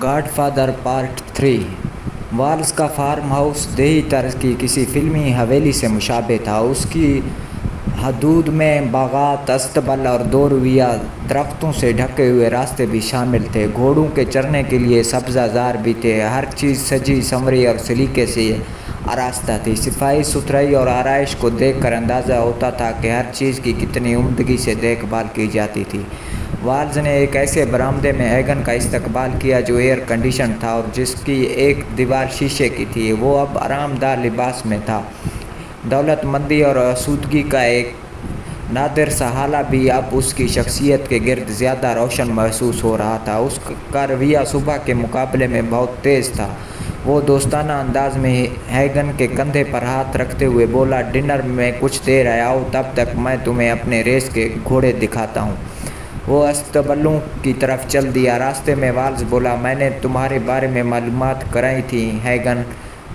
God father part 3۔ Walls کا farm house دیہی طرز کی کسی فلمی حویلی سے مشابہ تھا۔ اس کی حدود میں باغات، اصطبل اور دو رویہ درختوں سے ڈھکے ہوئے راستے بھی شامل تھے۔ گھوڑوں کے چرنے کے لیے سبزہ زار بھی تھے۔ ہر چیز سجی سنوری اور سلیقے سے آراستہ تھی۔ صفائی ستھرائی اور آرائش کو دیکھ کر اندازہ ہوتا تھا کہ ہر چیز کی کتنی عمدگی سے دیکھ بھال کی جاتی تھی۔ والز نے ایک ایسے برآمدے میں ہیگن کا استقبال کیا جو ایئر کنڈیشن تھا اور جس کی ایک دیوار شیشے کی تھی۔ وہ اب آرام دہ لباس میں تھا۔ دولت مندی اور آسودگی کا ایک نادر سا حالہ بھی اب اس کی شخصیت کے گرد زیادہ روشن محسوس ہو رہا تھا۔ اس کا رویہ صبح کے مقابلے میں بہت تیز تھا۔ وہ دوستانہ انداز میں ہیگن کے کندھے پر ہاتھ رکھتے ہوئے بولا، ڈنر میں کچھ دیر ہے، آؤ تب تک میں تمہیں اپنے ریس کے گھوڑے دکھاتا ہوں۔ وہ استبلوں کی طرف چل دیا۔ راستے میں والز بولا، میں نے تمہارے بارے میں معلومات کرائی تھیں ہیگن،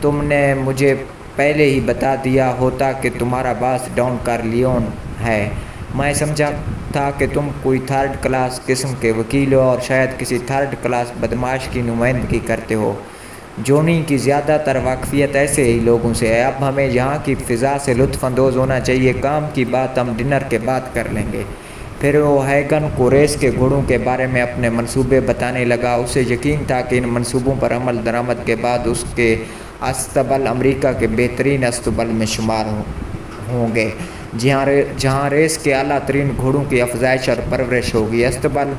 تم نے مجھے پہلے ہی بتا دیا ہوتا کہ تمہارا باس ڈان کارلیون ہے۔ میں سمجھا تھا کہ تم کوئی تھرڈ کلاس قسم کے وکیل ہو اور شاید کسی تھرڈ کلاس بدمعاش کی نمائندگی کرتے ہو۔ جونی کی زیادہ تر واقفیت ایسے ہی لوگوں سے ہے۔ اب ہمیں یہاں کی فضا سے لطف اندوز ہونا چاہیے۔ کام کی بات ہم ڈنر کے بعد کر لیں گے۔ پھر وہ ہیگن کو ریس کے گھوڑوں کے بارے میں اپنے منصوبے بتانے لگا۔ اسے یقین تھا کہ ان منصوبوں پر عمل درآمد کے بعد اس کے اصطبل امریکہ کے بہترین اصطبل میں شمار ہوں گے، جہاں ریس کے اعلیٰ ترین گھوڑوں کی افزائش اور پرورش ہوگی۔ اصطبل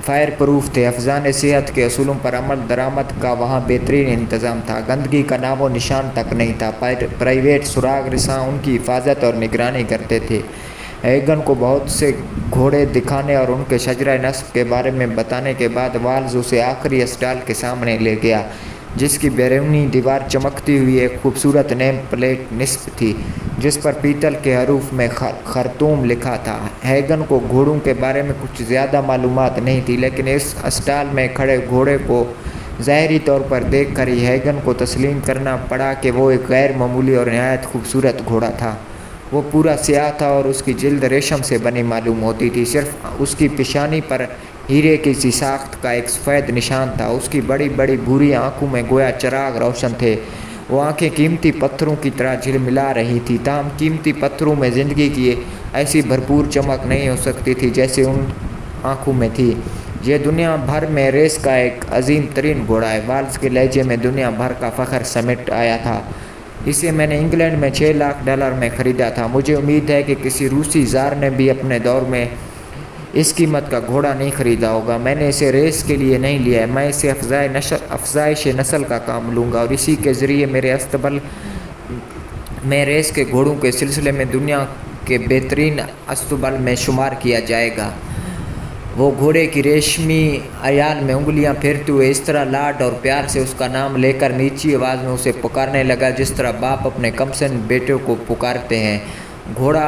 فائر پروف تھے۔ حفظان صحت کے اصولوں پر عمل درآمد کا وہاں بہترین انتظام تھا۔ گندگی کا نام و نشان تک نہیں تھا۔ پرائیویٹ سراغ رساں ان کی حفاظت اور نگرانی کرتے تھے۔ ہیگن کو بہت سے گھوڑے دکھانے اور ان کے شجرہ نسب کے بارے میں بتانے کے بعد والز اسے آخری اسٹال کے سامنے لے گیا، جس کی بیرونی دیوار چمکتی ہوئی ایک خوبصورت نیم پلیٹ نصب تھی، جس پر پیتل کے حروف میں خرطوم لکھا تھا۔ ہیگن کو گھوڑوں کے بارے میں کچھ زیادہ معلومات نہیں تھی، لیکن اس اسٹال میں کھڑے گھوڑے کو ظاہری طور پر دیکھ کر ہی ہیگن کو تسلیم کرنا پڑا کہ وہ ایک غیر معمولی اور نہایت خوبصورت گھوڑا تھا۔ وہ پورا سیاہ تھا اور اس کی جلد ریشم سے بنی معلوم ہوتی تھی۔ صرف اس کی پیشانی پر ہیرے کی سی ساخت کا ایک سفید نشان تھا۔ اس کی بڑی بڑی بھوری آنکھوں میں گویا چراغ روشن تھے۔ وہ آنکھیں قیمتی پتھروں کی طرح جھلملا رہی تھیں، تاہم قیمتی پتھروں میں زندگی کی ایسی بھرپور چمک نہیں ہو سکتی تھی جیسے ان آنکھوں میں تھی۔ یہ دنیا بھر میں ریس کا ایک عظیم ترین گھوڑا ہے۔ والز کے لہجے میں دنیا بھر کا فخر سمیٹ آیا تھا۔ اسے میں نے انگلینڈ میں $6 لاکھ میں خریدا تھا۔ مجھے امید ہے کہ کسی روسی زار نے بھی اپنے دور میں اس قیمت کا گھوڑا نہیں خریدا ہوگا۔ میں نے اسے ریس کے لیے نہیں لیا ہے، میں اسے افزائش نسل کا کام لوں گا اور اسی کے ذریعے میرے اصطبل میں ریس کے گھوڑوں کے سلسلے میں دنیا کے بہترین اصطبل میں شمار کیا جائے گا۔ وہ گھوڑے کی ریشمی ایال میں انگلیاں پھیرتے ہوئے اس طرح لاڈ اور پیار سے اس کا نام لے کر نیچی آواز میں اسے پکارنے لگا جس طرح باپ اپنے کمسن بیٹے کو پکارتے ہیں۔ گھوڑا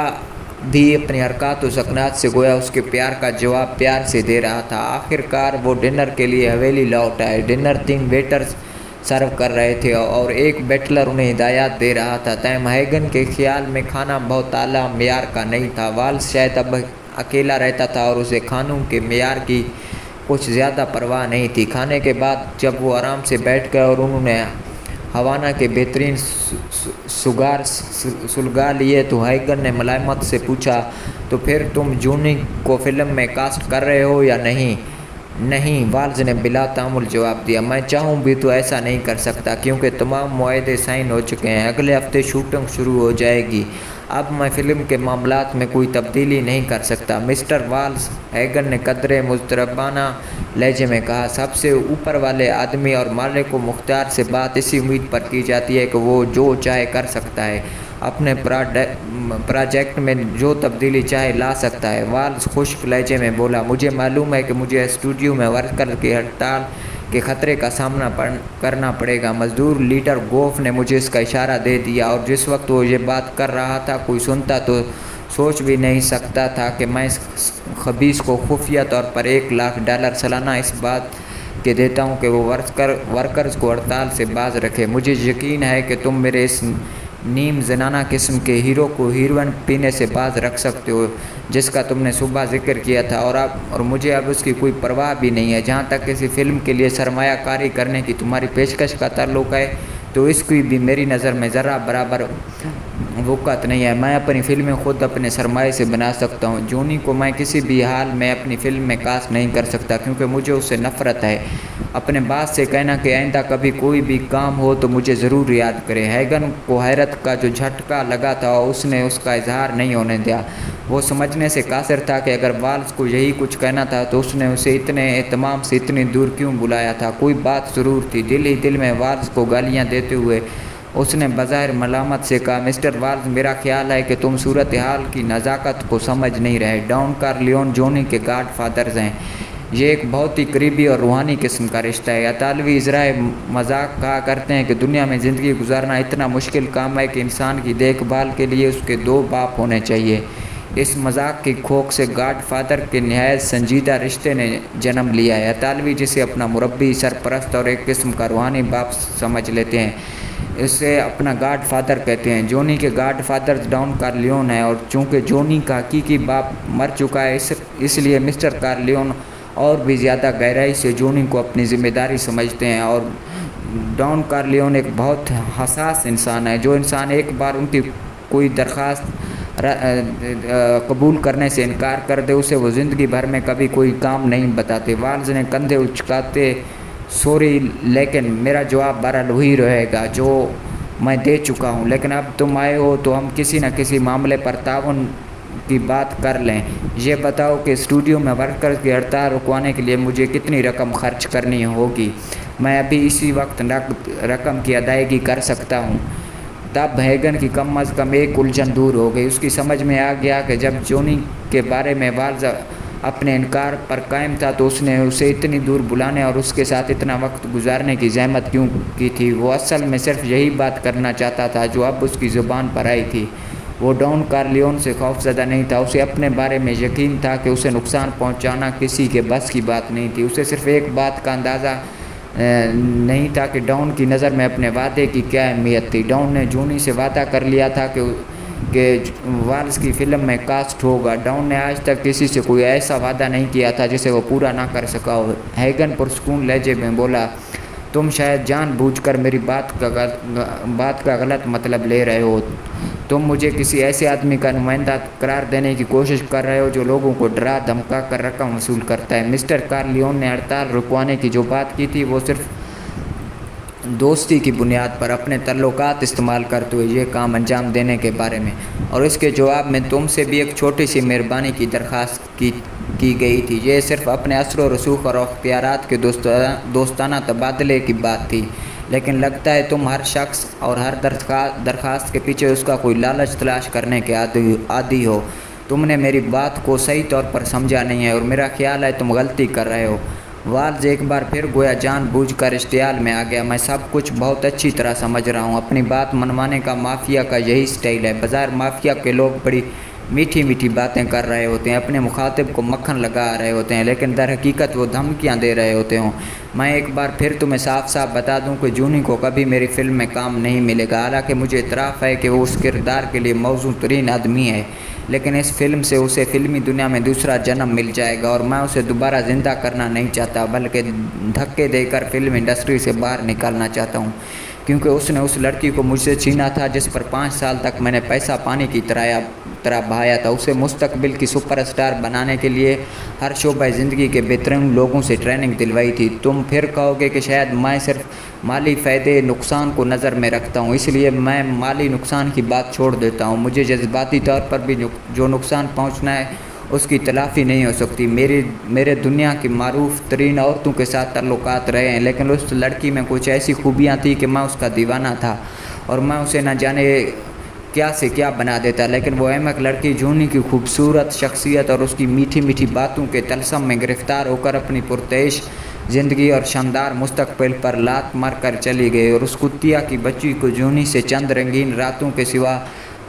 بھی اپنی حرکات و سکنات سے گویا اس کے پیار کا جواب پیار سے دے رہا تھا۔ آخر کار وہ ڈنر کے لیے حویلی لوٹ آئے۔ ڈنر 3 ویٹرز سرو کر رہے تھے اور ایک بیٹلر انہیں ہدایات دے رہا تھا، تاہم ہیگن کے خیال میں کھانا بہت اعلیٰ معیار کا نہیں تھا۔ والز شاید اب اکیلا رہتا تھا اور اسے کھانوں کے معیار کی کچھ زیادہ پرواہ نہیں تھی۔ کھانے کے بعد جب وہ آرام سے بیٹھ گئے اور انہوں نے ہوانا کے بہترین سگار سلگا لیے تو ہیگن نے ملائمت سے پوچھا، تو پھر تم جونی کو فلم میں کاسٹ کر رہے ہو یا نہیں؟ نہیں، والز نے بلا تامل جواب دیا، میں چاہوں بھی تو ایسا نہیں کر سکتا کیونکہ تمام معاہدے سائن ہو چکے ہیں۔ اگلے ہفتے شوٹنگ شروع ہو جائے گی۔ اب میں فلم کے معاملات میں کوئی تبدیلی نہیں کر سکتا۔ مسٹر والز، ہیگن نے قدرے مضطربانہ لہجے میں کہا، سب سے اوپر والے آدمی اور مالک و مختار سے بات اسی امید پر کی جاتی ہے کہ وہ جو چاہے کر سکتا ہے، اپنے پراجیکٹ میں جو تبدیلی چاہے لا سکتا ہے۔ والز خشک لہجے میں بولا، مجھے معلوم ہے کہ مجھے اسٹوڈیو میں ورکر کی ہڑتال کے خطرے کا سامنا کرنا پڑے گا۔ مزدور لیڈر گوف نے مجھے اس کا اشارہ دے دیا اور جس وقت وہ یہ بات کر رہا تھا کوئی سنتا تو سوچ بھی نہیں سکتا تھا کہ میں اس خبیث کو خفیہ طور پر $1 لاکھ سالانہ اس بات کے دیتا ہوں کہ وہ ورکرز کو ہڑتال سے باز رکھے۔ مجھے یقین ہے کہ تم میرے اس نیم زنانہ قسم کے ہیرو کو ہیروئن پینے سے باز رکھ سکتے ہو، جس کا تم نے صبح ذکر کیا تھا، اور مجھے اب اس کی کوئی پرواہ بھی نہیں ہے۔ جہاں تک کسی فلم کے لیے سرمایہ کاری کرنے کی تمہاری پیشکش کا تعلق ہے تو اس کی بھی میری نظر میں ذرا برابر وقت نہیں ہے۔ میں اپنی فلمیں خود اپنے سرمایے سے بنا سکتا ہوں۔ جونی کو میں کسی بھی حال میں اپنی فلم میں کاسٹ نہیں کر سکتا کیونکہ مجھے اس سے نفرت ہے۔ اپنے باس سے کہنا کہ آئندہ کبھی کوئی بھی کام ہو تو مجھے ضرور یاد کرے۔ ہیگن کو حیرت کا جو جھٹکا لگا تھا اس نے اس کا اظہار نہیں ہونے دیا۔ وہ سمجھنے سے قاصر تھا کہ اگر والز کو یہی کچھ کہنا تھا تو اس نے اسے اتنے اہتمام سے اتنی دور کیوں بلایا تھا۔ کوئی بات ضرور تھی۔ دل ہی دل میں والز کو گالیاں دیتے ہوئے اس نے بظاہر ملامت سے کہا، مسٹر والز، میرا خیال ہے کہ تم صورتحال کی نزاکت کو سمجھ نہیں رہے۔ ڈان کارلیون جونی کے گاڈ فادرز ہیں۔ یہ ایک بہت ہی قریبی اور روحانی قسم کا رشتہ ہے۔ اطالوی ازرائے مذاق کہا کرتے ہیں کہ دنیا میں زندگی گزارنا اتنا مشکل کام ہے کہ انسان کی دیکھ بھال کے لیے اس کے 2 باپ ہونے چاہیے۔ اس مذاق کی کھوک سے گاڈ فادر کے نہایت سنجیدہ رشتے نے جنم لیا ہے۔ اطالوی جسے اپنا مربی، سرپرست اور ایک قسم کا روحانی باپ سمجھ لیتے ہیں، اسے اپنا گاڈ فادر کہتے ہیں۔ جونی کے گاڈ فادر ڈان کارلیون ہے، اور چونکہ جونی کا حقیقی باپ مر چکا ہے اس لیے مسٹر کارلیون اور بھی زیادہ گہرائی سے جونی کو اپنی ذمہ داری سمجھتے ہیں۔ اور ڈان کارلیون ایک بہت حساس انسان ہے۔ جو انسان ایک بار ان کی کوئی درخواست قبول کرنے سے انکار کر دے اسے وہ زندگی بھر میں کبھی کوئی کام نہیں بتاتے۔ والز نے کندھے اچکاتے سوری، لیکن میرا جواب بہرحال وہی رہے گا جو میں دے چکا ہوں۔ لیکن اب تم آئے ہو تو ہم کسی نہ کسی معاملے پر تعاون کی بات کر لیں۔ یہ بتاؤ کہ اسٹوڈیو میں ورکرز کی ہڑتال رکوانے کے لیے مجھے کتنی رقم خرچ کرنی ہوگی؟ میں ابھی اسی وقت رقم کی ادائیگی کر سکتا ہوں۔ تب ہیگن کی کم از کم ایک الجھن دور ہو گئی۔ اس کی سمجھ میں آ گیا کہ جب جونی کے بارے میں والز اپنے انکار پر قائم تھا تو اس نے اسے اتنی دور بلانے اور اس کے ساتھ اتنا وقت گزارنے کی زحمت کیوں کی تھی۔ وہ اصل میں صرف یہی بات کرنا چاہتا تھا جو اب اس کی زبان پر آئی تھی۔ وہ ڈان کارلیون سے خوفزدہ نہیں تھا۔ اسے اپنے بارے میں یقین تھا کہ اسے نقصان پہنچانا کسی کے بس کی بات نہیں تھی۔ اسے صرف ایک بات کا اندازہ نہیں تھا کہ ڈان کی نظر میں اپنے وعدے کی کیا اہمیت تھی۔ ڈان نے جونی سے وعدہ کر لیا تھا کہ والز کی فلم میں کاسٹ ہوگا۔ ڈان نے آج تک کسی سے کوئی ایسا وعدہ نہیں کیا تھا جسے وہ پورا نہ کر سکا ہو۔ ہیگن پرسکون لہجے میں بولا، تم شاید جان بوجھ کر میری بات کا غلط مطلب لے رہے ہو۔ تم مجھے کسی ایسے آدمی کا نمائندہ قرار دینے کی کوشش کر رہے ہو جو لوگوں کو ڈرا دھمکا کر رقم وصول کرتا ہے۔ مسٹر کارلیون نے ہڑتال رکوانے کی جو بات کی تھی وہ صرف دوستی کی بنیاد پر اپنے تعلقات استعمال کرتے ہوئے یہ کام انجام دینے کے بارے میں، اور اس کے جواب میں تم سے بھی ایک چھوٹی سی مہربانی کی درخواست کی گئی تھی۔ یہ صرف اپنے اثر و رسوخ اور اختیارات کے دوستانہ تبادلے کی بات تھی، لیکن لگتا ہے تم ہر شخص اور ہر درخواست کے پیچھے اس کا کوئی لالچ تلاش کرنے کے عادی ہو۔ تم نے میری بات کو صحیح طور پر سمجھا نہیں ہے اور میرا خیال ہے تم غلطی کر رہے ہو۔ والز ایک بار پھر گویا جان بوجھ کر اشتعال میں آ گیا۔ میں سب کچھ بہت اچھی طرح سمجھ رہا ہوں۔ اپنی بات منوانے کا مافیا کا یہی سٹائل ہے۔ بظاہر مافیا کے لوگ بڑی میٹھی میٹھی باتیں کر رہے ہوتے ہیں، اپنے مخاطب کو مکھن لگا رہے ہوتے ہیں، لیکن در حقیقت وہ دھمکیاں دے رہے ہوتے ہوں۔ میں ایک بار پھر تمہیں صاف صاف بتا دوں کہ جونی کو کبھی میری فلم میں کام نہیں ملے گا۔ حالانکہ مجھے اعتراف ہے کہ وہ اس کردار کے لیے موزوں ترین آدمی ہے، لیکن اس فلم سے اسے فلمی دنیا میں دوسرا جنم مل جائے گا، اور میں اسے دوبارہ زندہ کرنا نہیں چاہتا بلکہ دھکے دے کر فلم انڈسٹری سے باہر نکالنا چاہتا ہوں، کیونکہ اس نے اس لڑکی کو مجھ سے چھینا تھا جس پر 5 سال تک میں نے پیسہ پانی کی طرح بہایا تھا۔ اسے مستقبل کی سپر اسٹار بنانے کے لیے ہر شعبہ زندگی کے بہترین لوگوں سے ٹریننگ دلوائی تھی۔ تم پھر کہو گے کہ شاید میں صرف مالی فائدے نقصان کو نظر میں رکھتا ہوں، اس لیے میں مالی نقصان کی بات چھوڑ دیتا ہوں۔ مجھے جذباتی طور پر بھی جو نقصان پہنچنا ہے اس کی تلافی نہیں ہو سکتی۔ میرے دنیا کی معروف ترین عورتوں کے ساتھ تعلقات رہے ہیں، لیکن اس لڑکی میں کچھ ایسی خوبیاں تھیں کہ میں اس کا دیوانہ تھا اور میں اسے نہ جانے کیا سے کیا بنا دیتا، لیکن وہ احمق لڑکی جونی کی خوبصورت شخصیت اور اس کی میٹھی میٹھی باتوں کے طلسم میں گرفتار ہو کر اپنی پرتعیش زندگی اور شاندار مستقبل پر لات مار کر چلی گئی، اور اس کتیا کی بچی کو جونی سے چند رنگین راتوں کے سوا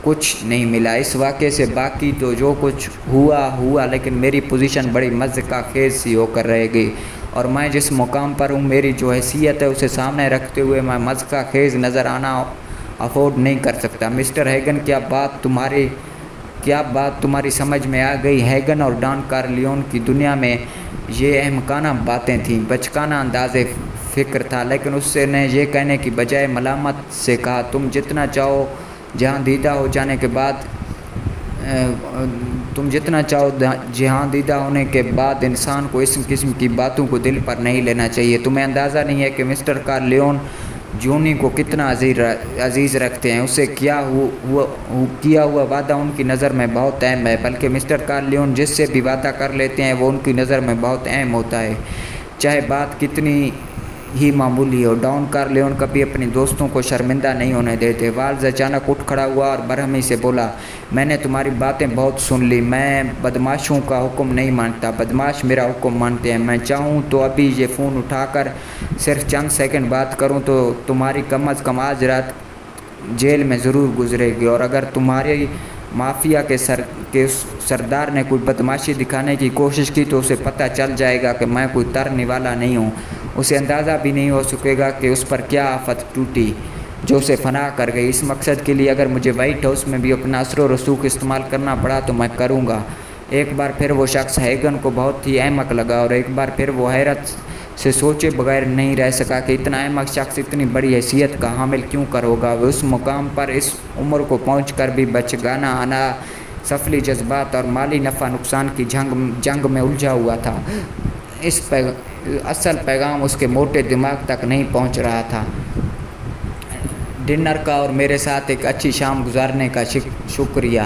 کچھ نہیں ملا۔ اس واقعے سے باقی تو جو کچھ ہوا، لیکن میری پوزیشن بڑی مضحکہ خیز سی ہو کر رہ گئی، اور میں جس مقام پر ہوں، میری جو حیثیت ہے اسے سامنے رکھتے ہوئے میں مضحکہ خیز نظر آنا افورڈ نہیں کر سکتا۔ مسٹر ہیگن، کیا بات تمہاری سمجھ میں آ گئی؟ ہیگن اور ڈان کارلیون کی دنیا میں یہ احمقانہ باتیں تھیں، بچکانہ انداز فکر تھا، لیکن اس نے یہ کہنے کی بجائے ملامت سے کہا، تم جتنا چاہو جہاں دیدہ ہونے کے بعد انسان کو اس قسم کی باتوں کو دل پر نہیں لینا چاہیے۔ تمہیں اندازہ نہیں ہے کہ مسٹر کارلیون جونی کو کتنا عزیز رکھتے ہیں۔ اسے کیا ہوا وعدہ ان کی نظر میں بہت اہم ہے، بلکہ مسٹر کارلیون جس سے بھی وعدہ کر لیتے ہیں وہ ان کی نظر میں بہت اہم ہوتا ہے، چاہے بات کتنی ہی معمولی ہو۔ ڈان کارلیون کبھی اپنے دوستوں کو شرمندہ نہیں ہونے دیتے۔ والز اچانک اٹھ کھڑا ہوا اور برہمی سے بولا، میں نے تمہاری باتیں بہت سن لی، میں بدماشوں کا حکم نہیں مانتا، بدماش میرا حکم مانتے ہیں۔ میں چاہوں تو ابھی یہ فون اٹھا کر صرف چند سیکنڈ بات کروں تو تمہاری کم از کم آج رات جیل میں ضرور گزرے گی، اور اگر تمہاری مافیا کے سردار نے کوئی بدماشی دکھانے کی کوشش کی تو اسے پتہ چل جائے گا کہ میں کوئی ترنے والا نہیں ہوں۔ اسے اندازہ بھی نہیں ہو سکے گا کہ اس پر کیا آفت ٹوٹی جو اسے فنا کر گئی۔ اس مقصد کے لیے اگر مجھے وائٹ ہاؤس میں بھی اپنا اثر و رسوخ استعمال کرنا پڑا تو میں کروں گا۔ ایک بار پھر وہ شخص ہیگن کو بہت ہی احمق لگا، اور ایک بار پھر وہ حیرت سے سوچے بغیر نہیں رہ سکا کہ اتنا احمق شخص اتنی بڑی حیثیت کا حامل کیوں کر ہوگا۔ وہ اس مقام پر اس عمر کو پہنچ کر بھی بچگانہ انا، سفلی جذبات اور مالی نفع نقصان کی جنگ میں الجھا ہوا تھا۔ اصل پیغام اس کے موٹے دماغ تک نہیں پہنچ رہا تھا۔ ڈنر کا اور میرے ساتھ ایک اچھی شام گزارنے کا شکریہ،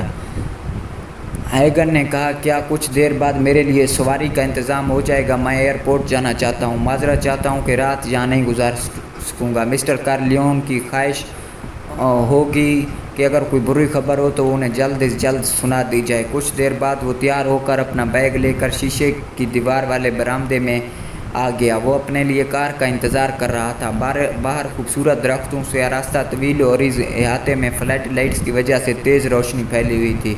ہیگن نے کہا۔ کیا کچھ دیر بعد میرے لیے سواری کا انتظام ہو جائے گا؟ میں ایئرپورٹ جانا چاہتا ہوں، معذرت چاہتا ہوں کہ رات یہاں نہیں گزار سکوں گا۔ مسٹر کارلیون کی خواہش ہوگی کہ اگر کوئی بری خبر ہو تو انہیں جلد از جلد سنا دی جائے۔ کچھ دیر بعد وہ تیار ہو کر اپنا بیگ لے کر شیشے کی دیوار والے برآمدے میں آ گیا۔ وہ اپنے لیے کار کا انتظار کر رہا تھا۔ باہر خوبصورت درختوں سے آراستہ طویل و عریض احاطے میں فلڈ لائٹس کی وجہ سے تیز روشنی پھیلی ہوئی تھی۔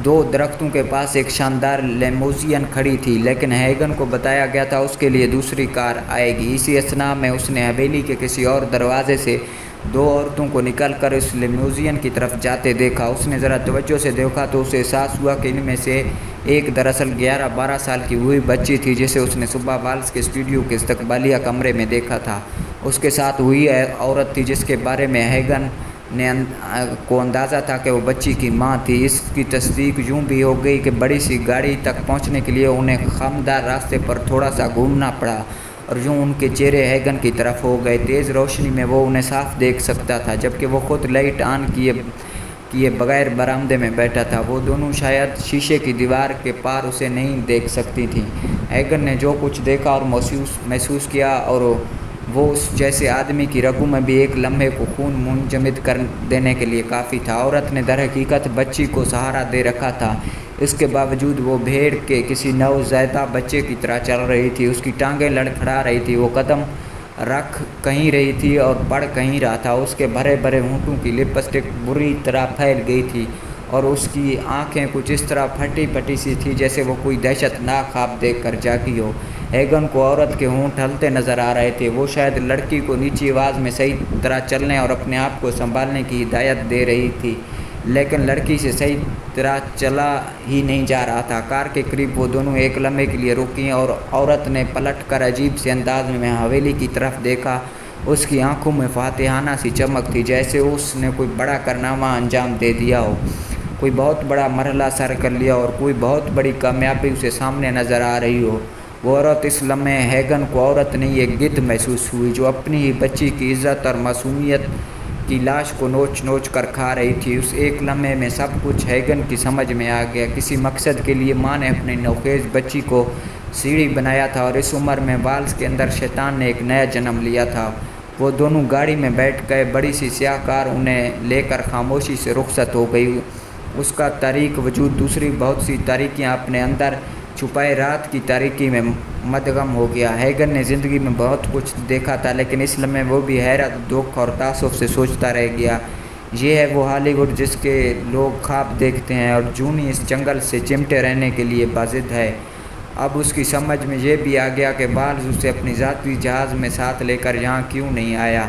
دو درختوں کے پاس ایک شاندار لیموزین کھڑی تھی، لیکن ہیگن کو بتایا گیا تھا اس کے لیے دوسری کار آئے گی۔ اسی اثناء میں اس نے حویلی کے کسی اور دروازے سے دو عورتوں کو نکل کر اس لیموزین کی طرف جاتے دیکھا۔ اس نے ذرا توجہ سے دیکھا تو اسے احساس ہوا کہ ان میں سے ایک دراصل 11-12 سال کی وہی بچی تھی جسے اس نے صبح والز کے اسٹوڈیو کے استقبالیہ کمرے میں دیکھا تھا۔ اس کے ساتھ وہی عورت تھی جس کے بارے میں ہیگن کو اندازہ تھا کہ وہ بچی کی ماں تھی۔ اس کی تصدیق یوں بھی ہو گئی کہ بڑی سی گاڑی تک پہنچنے کے لیے انہیں خمدار راستے پر تھوڑا سا گھومنا پڑا، اور یوں ان کے چہرے ہیگن کی طرف ہو گئے۔ تیز روشنی میں وہ انہیں صاف دیکھ سکتا تھا، جبکہ وہ خود لائٹ آن کیے بغیر برآمدے میں بیٹھا تھا۔ وہ دونوں شاید شیشے کی دیوار کے پار اسے نہیں دیکھ سکتی تھیں۔ ہیگن نے جو کچھ دیکھا اور محسوس کیا اور وہ اس جیسے آدمی کی رگوں میں بھی ایک لمحے کو خون منجمد کر دینے کے لیے کافی تھا۔ عورت نے در حقیقت بچی کو سہارا دے رکھا تھا، اس کے باوجود وہ بھیڑ کے کسی نوزائیدہ بچے کی طرح چل رہی تھی۔ اس کی ٹانگیں لڑکھڑا رہی تھی، وہ قدم رکھ کہیں رہی تھی اور بڑھ کہیں رہا تھا۔ اس کے بھرے بھرے ہونٹوں کی لپسٹک بری طرح پھیل گئی تھی اور اس کی آنکھیں کچھ اس طرح پھٹی پھٹی سی تھی جیسے وہ کوئی دہشت ناک خواب دیکھ کر جاگی ہو۔ ہیگن کو عورت کے ہونٹ ہلتے نظر آ رہے تھے۔ وہ شاید لڑکی کو نیچی آواز میں صحیح طرح چلنے اور اپنے آپ کو سنبھالنے کی ہدایت دے رہی تھی، لیکن لڑکی سے صحیح طرح چلا ہی نہیں جا رہا تھا۔ کار کے قریب وہ دونوں ایک لمحے کے لیے رکیں اور عورت نے پلٹ کر عجیب سے انداز میں حویلی کی طرف دیکھا۔ اس کی آنکھوں میں فاتحانہ سی چمک تھی، جیسے اس نے کوئی بڑا کارنامہ انجام دے دیا ہو، کوئی بہت بڑا مرحلہ سر کر لیا اور کوئی بہت بڑی کامیابی اسے سامنے نظر آ رہی ہو۔ وہ عورت اس لمحے ہیگن کو عورت نہیں ایک گدھ محسوس ہوئی جو اپنی ہی بچی کی عزت اور معصومیت کی لاش کو نوچ نوچ کر کھا رہی تھی۔ اس ایک لمحے میں سب کچھ ہیگن کی سمجھ میں آ گیا۔ کسی مقصد کے لیے ماں نے اپنی نوخیز بچی کو سیڑھی بنایا تھا، اور اس عمر میں والز کے اندر شیطان نے ایک نیا جنم لیا تھا۔ وہ دونوں گاڑی میں بیٹھ گئے۔ بڑی سی سیاہ کار انہیں لے کر خاموشی سے رخصت ہو گئی۔ اس کا تاریک وجود دوسری بہت سی تاریکیاں اپنے اندر چھپائے رات کی تاریکی میں مدغم ہو گیا۔ ہیگن نے زندگی میں بہت کچھ دیکھا تھا، لیکن اس لمحے وہ بھی حیرت، دکھ اور تعصب سے سوچتا رہ گیا۔ یہ ہے وہ ہالی ووڈ جس کے لوگ خواب دیکھتے ہیں، اور جونی اس جنگل سے چمٹے رہنے کے لیے بازد ہے۔ اب اس کی سمجھ میں یہ بھی آ گیا کہ والز اسے اپنی ذاتی جہاز میں ساتھ لے کر یہاں کیوں نہیں آیا۔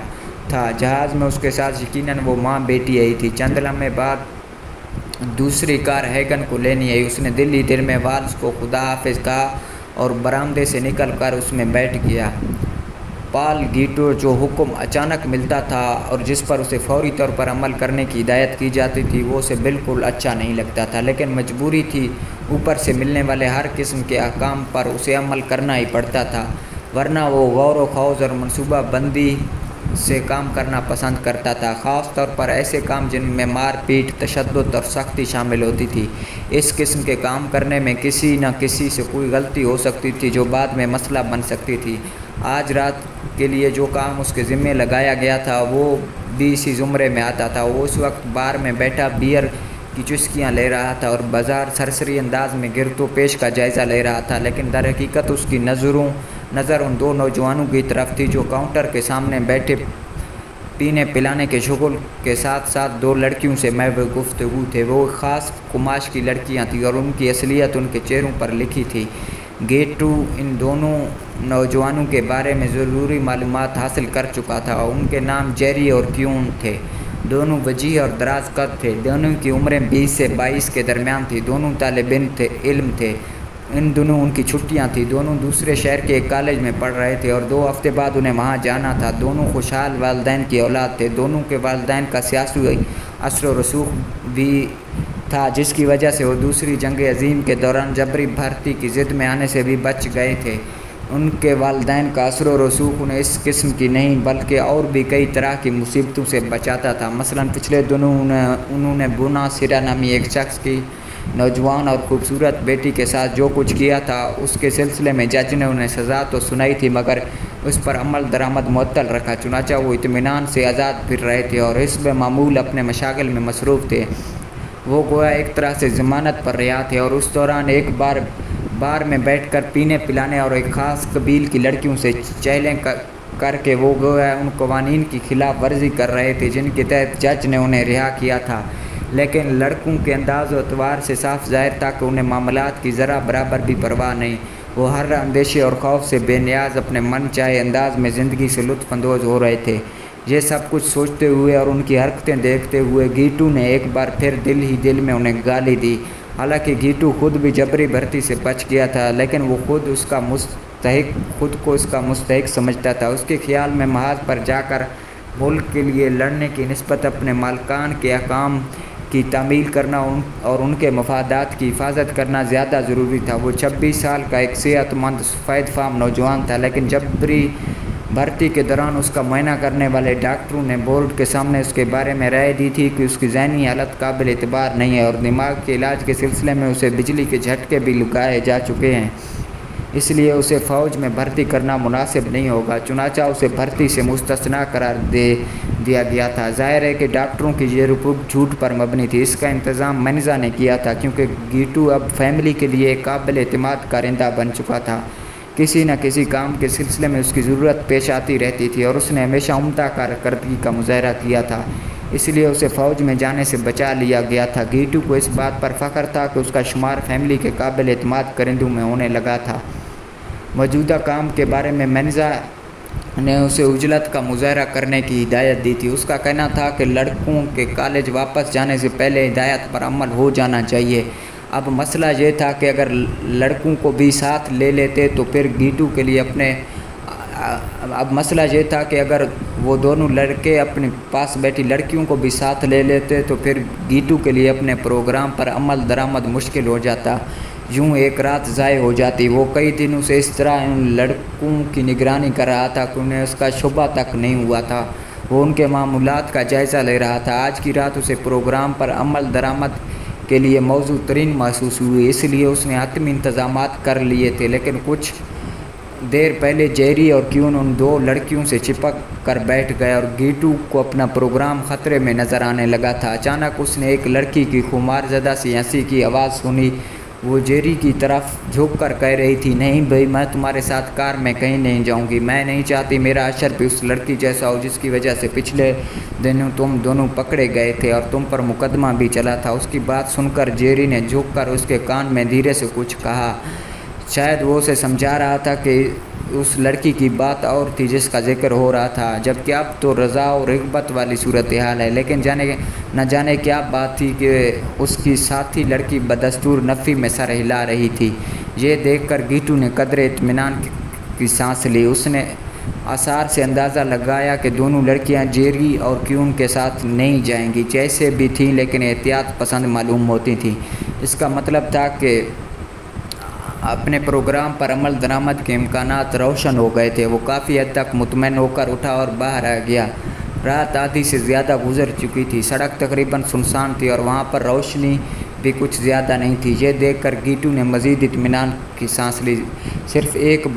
تھا جہاز میں اس کے ساتھ یقیناً وہ ماں بیٹی آئی تھی۔ چند لمحے بعد دوسری کار ہیگن کو لینے آئی۔ اس نے دل ہی دل میں والز کو خدا حافظ کہا اور برآمدے سے نکل کر اس میں بیٹھ گیا۔ پال گیٹو جو حکم اچانک ملتا تھا اور جس پر اسے فوری طور پر عمل کرنے کی ہدایت کی جاتی تھی وہ اسے بالکل اچھا نہیں لگتا تھا، لیکن مجبوری تھی، اوپر سے ملنے والے ہر قسم کے احکام پر اسے عمل کرنا ہی پڑتا تھا، ورنہ وہ غور و خوض اور منصوبہ بندی سے کام کرنا پسند کرتا تھا، خاص طور پر ایسے کام جن میں مار پیٹ، تشدد اور سختی شامل ہوتی تھی۔ اس قسم کے کام کرنے میں کسی نہ کسی سے کوئی غلطی ہو سکتی تھی جو بعد میں مسئلہ بن سکتی تھی۔ آج رات کے لیے جو کام اس کے ذمہ لگایا گیا تھا وہ بھی اسی زمرے میں آتا تھا۔ وہ اس وقت بار میں بیٹھا بیئر کی چسکیاں لے رہا تھا اور بازار سرسری انداز میں گرد و پیش کا جائزہ لے رہا تھا، لیکن در حقیقت اس کی نظر ان دو نوجوانوں کی طرف تھی جو کاؤنٹر کے سامنے بیٹھے پینے پلانے کے شغل کے ساتھ ساتھ دو لڑکیوں سے محو گفتگو تھے۔ وہ ایک خاص قماش کی لڑکیاں تھیں اور ان کی اصلیت ان کے چہروں پر لکھی تھی۔ گیٹو ان دونوں نوجوانوں کے بارے میں ضروری معلومات حاصل کر چکا تھا۔ ان کے نام جیری اور کیون تھے۔ دونوں وجیح اور دراز قد تھے۔ دونوں کی عمریں 20 سے 22 کے درمیان تھی۔ دونوں طالب علم تھے۔ ان دنوں ان کی چھٹیاں تھیں۔ دونوں دوسرے شہر کے ایک کالج میں پڑھ رہے تھے اور 2 ہفتے بعد انہیں وہاں جانا تھا۔ دونوں خوشحال والدین کی اولاد تھے۔ دونوں کے والدین کا سیاسی اثر و رسوخ بھی تھا جس کی وجہ سے وہ دوسری جنگ عظیم کے دوران جبری بھرتی کی ضد میں آنے سے بھی بچ گئے تھے۔ ان کے والدین کا اثر و رسوخ انہیں اس قسم کی نہیں بلکہ اور بھی کئی طرح کی مصیبتوں سے بچاتا تھا۔ مثلاً پچھلے دنوں انہوں نے بونا سیرا نامی ایک شخص کی نوجوان اور خوبصورت بیٹی کے ساتھ جو کچھ کیا تھا اس کے سلسلے میں جج نے انہیں سزا تو سنائی تھی مگر اس پر عمل درآمد معطل رکھا، چنانچہ وہ اطمینان سے آزاد پھر رہے تھے اور حسب معمول اپنے مشاغل میں مصروف تھے۔ وہ گویا ایک طرح سے ضمانت پر رہا تھے اور اس دوران ایک بار میں بیٹھ کر پینے پلانے اور ایک خاص قبیل کی لڑکیوں سے چہلیں کر کے وہ گویا ان قوانین کی خلاف ورزی کر رہے تھے جن کے تحت جج نے انہیں رہا کیا تھا، لیکن لڑکوں کے انداز و اعتبار سے صاف ظاہر تھا کہ انہیں معاملات کی ذرا برابر بھی پرواہ نہیں۔ وہ ہر اندیشے اور خوف سے بے نیاز اپنے من چاہے انداز میں زندگی سے لطف اندوز ہو رہے تھے۔ یہ سب کچھ سوچتے ہوئے اور ان کی حرکتیں دیکھتے ہوئے گیٹو نے ایک بار پھر دل ہی دل میں انہیں گالی دی۔ حالانکہ گیٹو خود بھی جبری بھرتی سے بچ گیا تھا لیکن وہ خود کو اس کا مستحق سمجھتا تھا۔ اس کے خیال میں محاذ پر جا کر ملک کے لیے لڑنے کی نسبت اپنے مالکان کے احکام کی تعمیل کرنا اور ان کے مفادات کی حفاظت کرنا زیادہ ضروری تھا۔ وہ 26 سال کا ایک صحت مند سفید فام نوجوان تھا، لیکن جبری بھرتی کے دوران اس کا معائنہ کرنے والے ڈاکٹروں نے بورڈ کے سامنے اس کے بارے میں رائے دی تھی کہ اس کی ذہنی حالت قابل اعتبار نہیں ہے اور دماغ کے علاج کے سلسلے میں اسے بجلی کے جھٹکے بھی لگائے جا چکے ہیں، اس لیے اسے فوج میں بھرتی کرنا مناسب نہیں ہوگا، چنانچہ اسے بھرتی سے مستثنیٰ قرار دے دیا گیا تھا۔ ظاہر ہے کہ ڈاکٹروں کی یہ رپورٹ جھوٹ پر مبنی تھی۔ اس کا انتظام منیزا نے کیا تھا کیونکہ گیٹو اب فیملی کے لیے ایک قابل اعتماد کارندہ بن چکا تھا۔ کسی نہ کسی کام کے سلسلے میں اس کی ضرورت پیش آتی رہتی تھی اور اس نے ہمیشہ عمدہ کارکردگی کا مظاہرہ کیا تھا، اس لیے اسے فوج میں جانے سے بچا لیا گیا تھا۔ گیٹو کو اس بات پر فخر تھا کہ اس کا شمار فیملی کے قابل اعتماد کرندوں میں ہونے لگا تھا۔ موجودہ کام کے بارے میں منیزا نے اسے عجلت کا مظاہرہ کرنے کی ہدایت دی تھی۔ اس کا کہنا تھا کہ لڑکوں کے کالج واپس جانے سے پہلے ہدایت پر عمل ہو جانا چاہیے۔ اب مسئلہ یہ تھا کہ اگر لڑکوں کو بھی ساتھ لے لیتے تو پھر گیٹو کے لیے اگر وہ دونوں لڑکے اپنے پاس بیٹھی لڑکیوں کو بھی ساتھ لے لیتے تو پھر گیٹو کے لیے اپنے پروگرام پر عمل درآمد مشکل ہو جاتا، یوں ایک رات ضائع ہو جاتی۔ وہ کئی دنوں سے اس طرح ان لڑکوں کی نگرانی کر رہا تھا کہ انہیں اس کا شبہ تک نہیں ہوا تھا۔ وہ ان کے معمولات کا جائزہ لے رہا تھا۔ آج کی رات اسے پروگرام پر عمل درآمد کے لیے موزوں ترین محسوس ہوئی، اس لیے اس نے حتمی انتظامات کر لیے تھے، لیکن کچھ دیر پہلے جیری اور کیون ان دو لڑکیوں سے چپک کر بیٹھ گئے اور گیٹو کو اپنا پروگرام خطرے میں نظر آنے لگا تھا۔ اچانک اس نے ایک لڑکی کی خمار زدہ سی ہنسی کی آواز سنی۔ وہ جیری کی طرف جھک کر کہہ رہی تھی، نہیں بھائی، میں تمہارے ساتھ کار میں کہیں نہیں جاؤں گی، میں نہیں چاہتی میرا اشر بھی اس لڑکی جیسا ہو جس کی وجہ سے پچھلے دنوں تم دونوں پکڑے گئے تھے اور تم پر مقدمہ بھی چلا تھا۔ اس کی بات سن کر جیری نے جھک کر اس کے کان میں دھیرے سے کچھ کہا، شاید وہ اسے سمجھا رہا تھا کہ اس لڑکی کی بات اور تھی جس کا ذکر ہو رہا تھا، جبکہ اب تو رضا و رغبت والی صورتحال ہے۔ لیکن نہ جانے کیا بات تھی کہ اس کی ساتھی لڑکی بدستور نفی میں سر ہلا رہی تھی۔ یہ دیکھ کر گیٹو نے قدرے اطمینان کی سانس لی۔ اس نے آثار سے اندازہ لگایا کہ دونوں لڑکیاں جیری اور کیون کے ساتھ نہیں جائیں گی۔ جیسے بھی تھیں لیکن احتیاط پسند معلوم ہوتی تھیں۔ اس کا مطلب تھا کہ اپنے پروگرام پر عمل درآمد کے امکانات روشن ہو گئے تھے۔ وہ کافی حد تک مطمئن ہو کر اٹھا اور باہر آ گیا۔ رات آدھی سے زیادہ گزر چکی تھی۔ سڑک تقریباً سنسان تھی اور وہاں پر روشنی بھی کچھ زیادہ نہیں تھی۔ یہ دیکھ کر گیٹو نے مزید اطمینان کی سانس لی۔ صرف ایک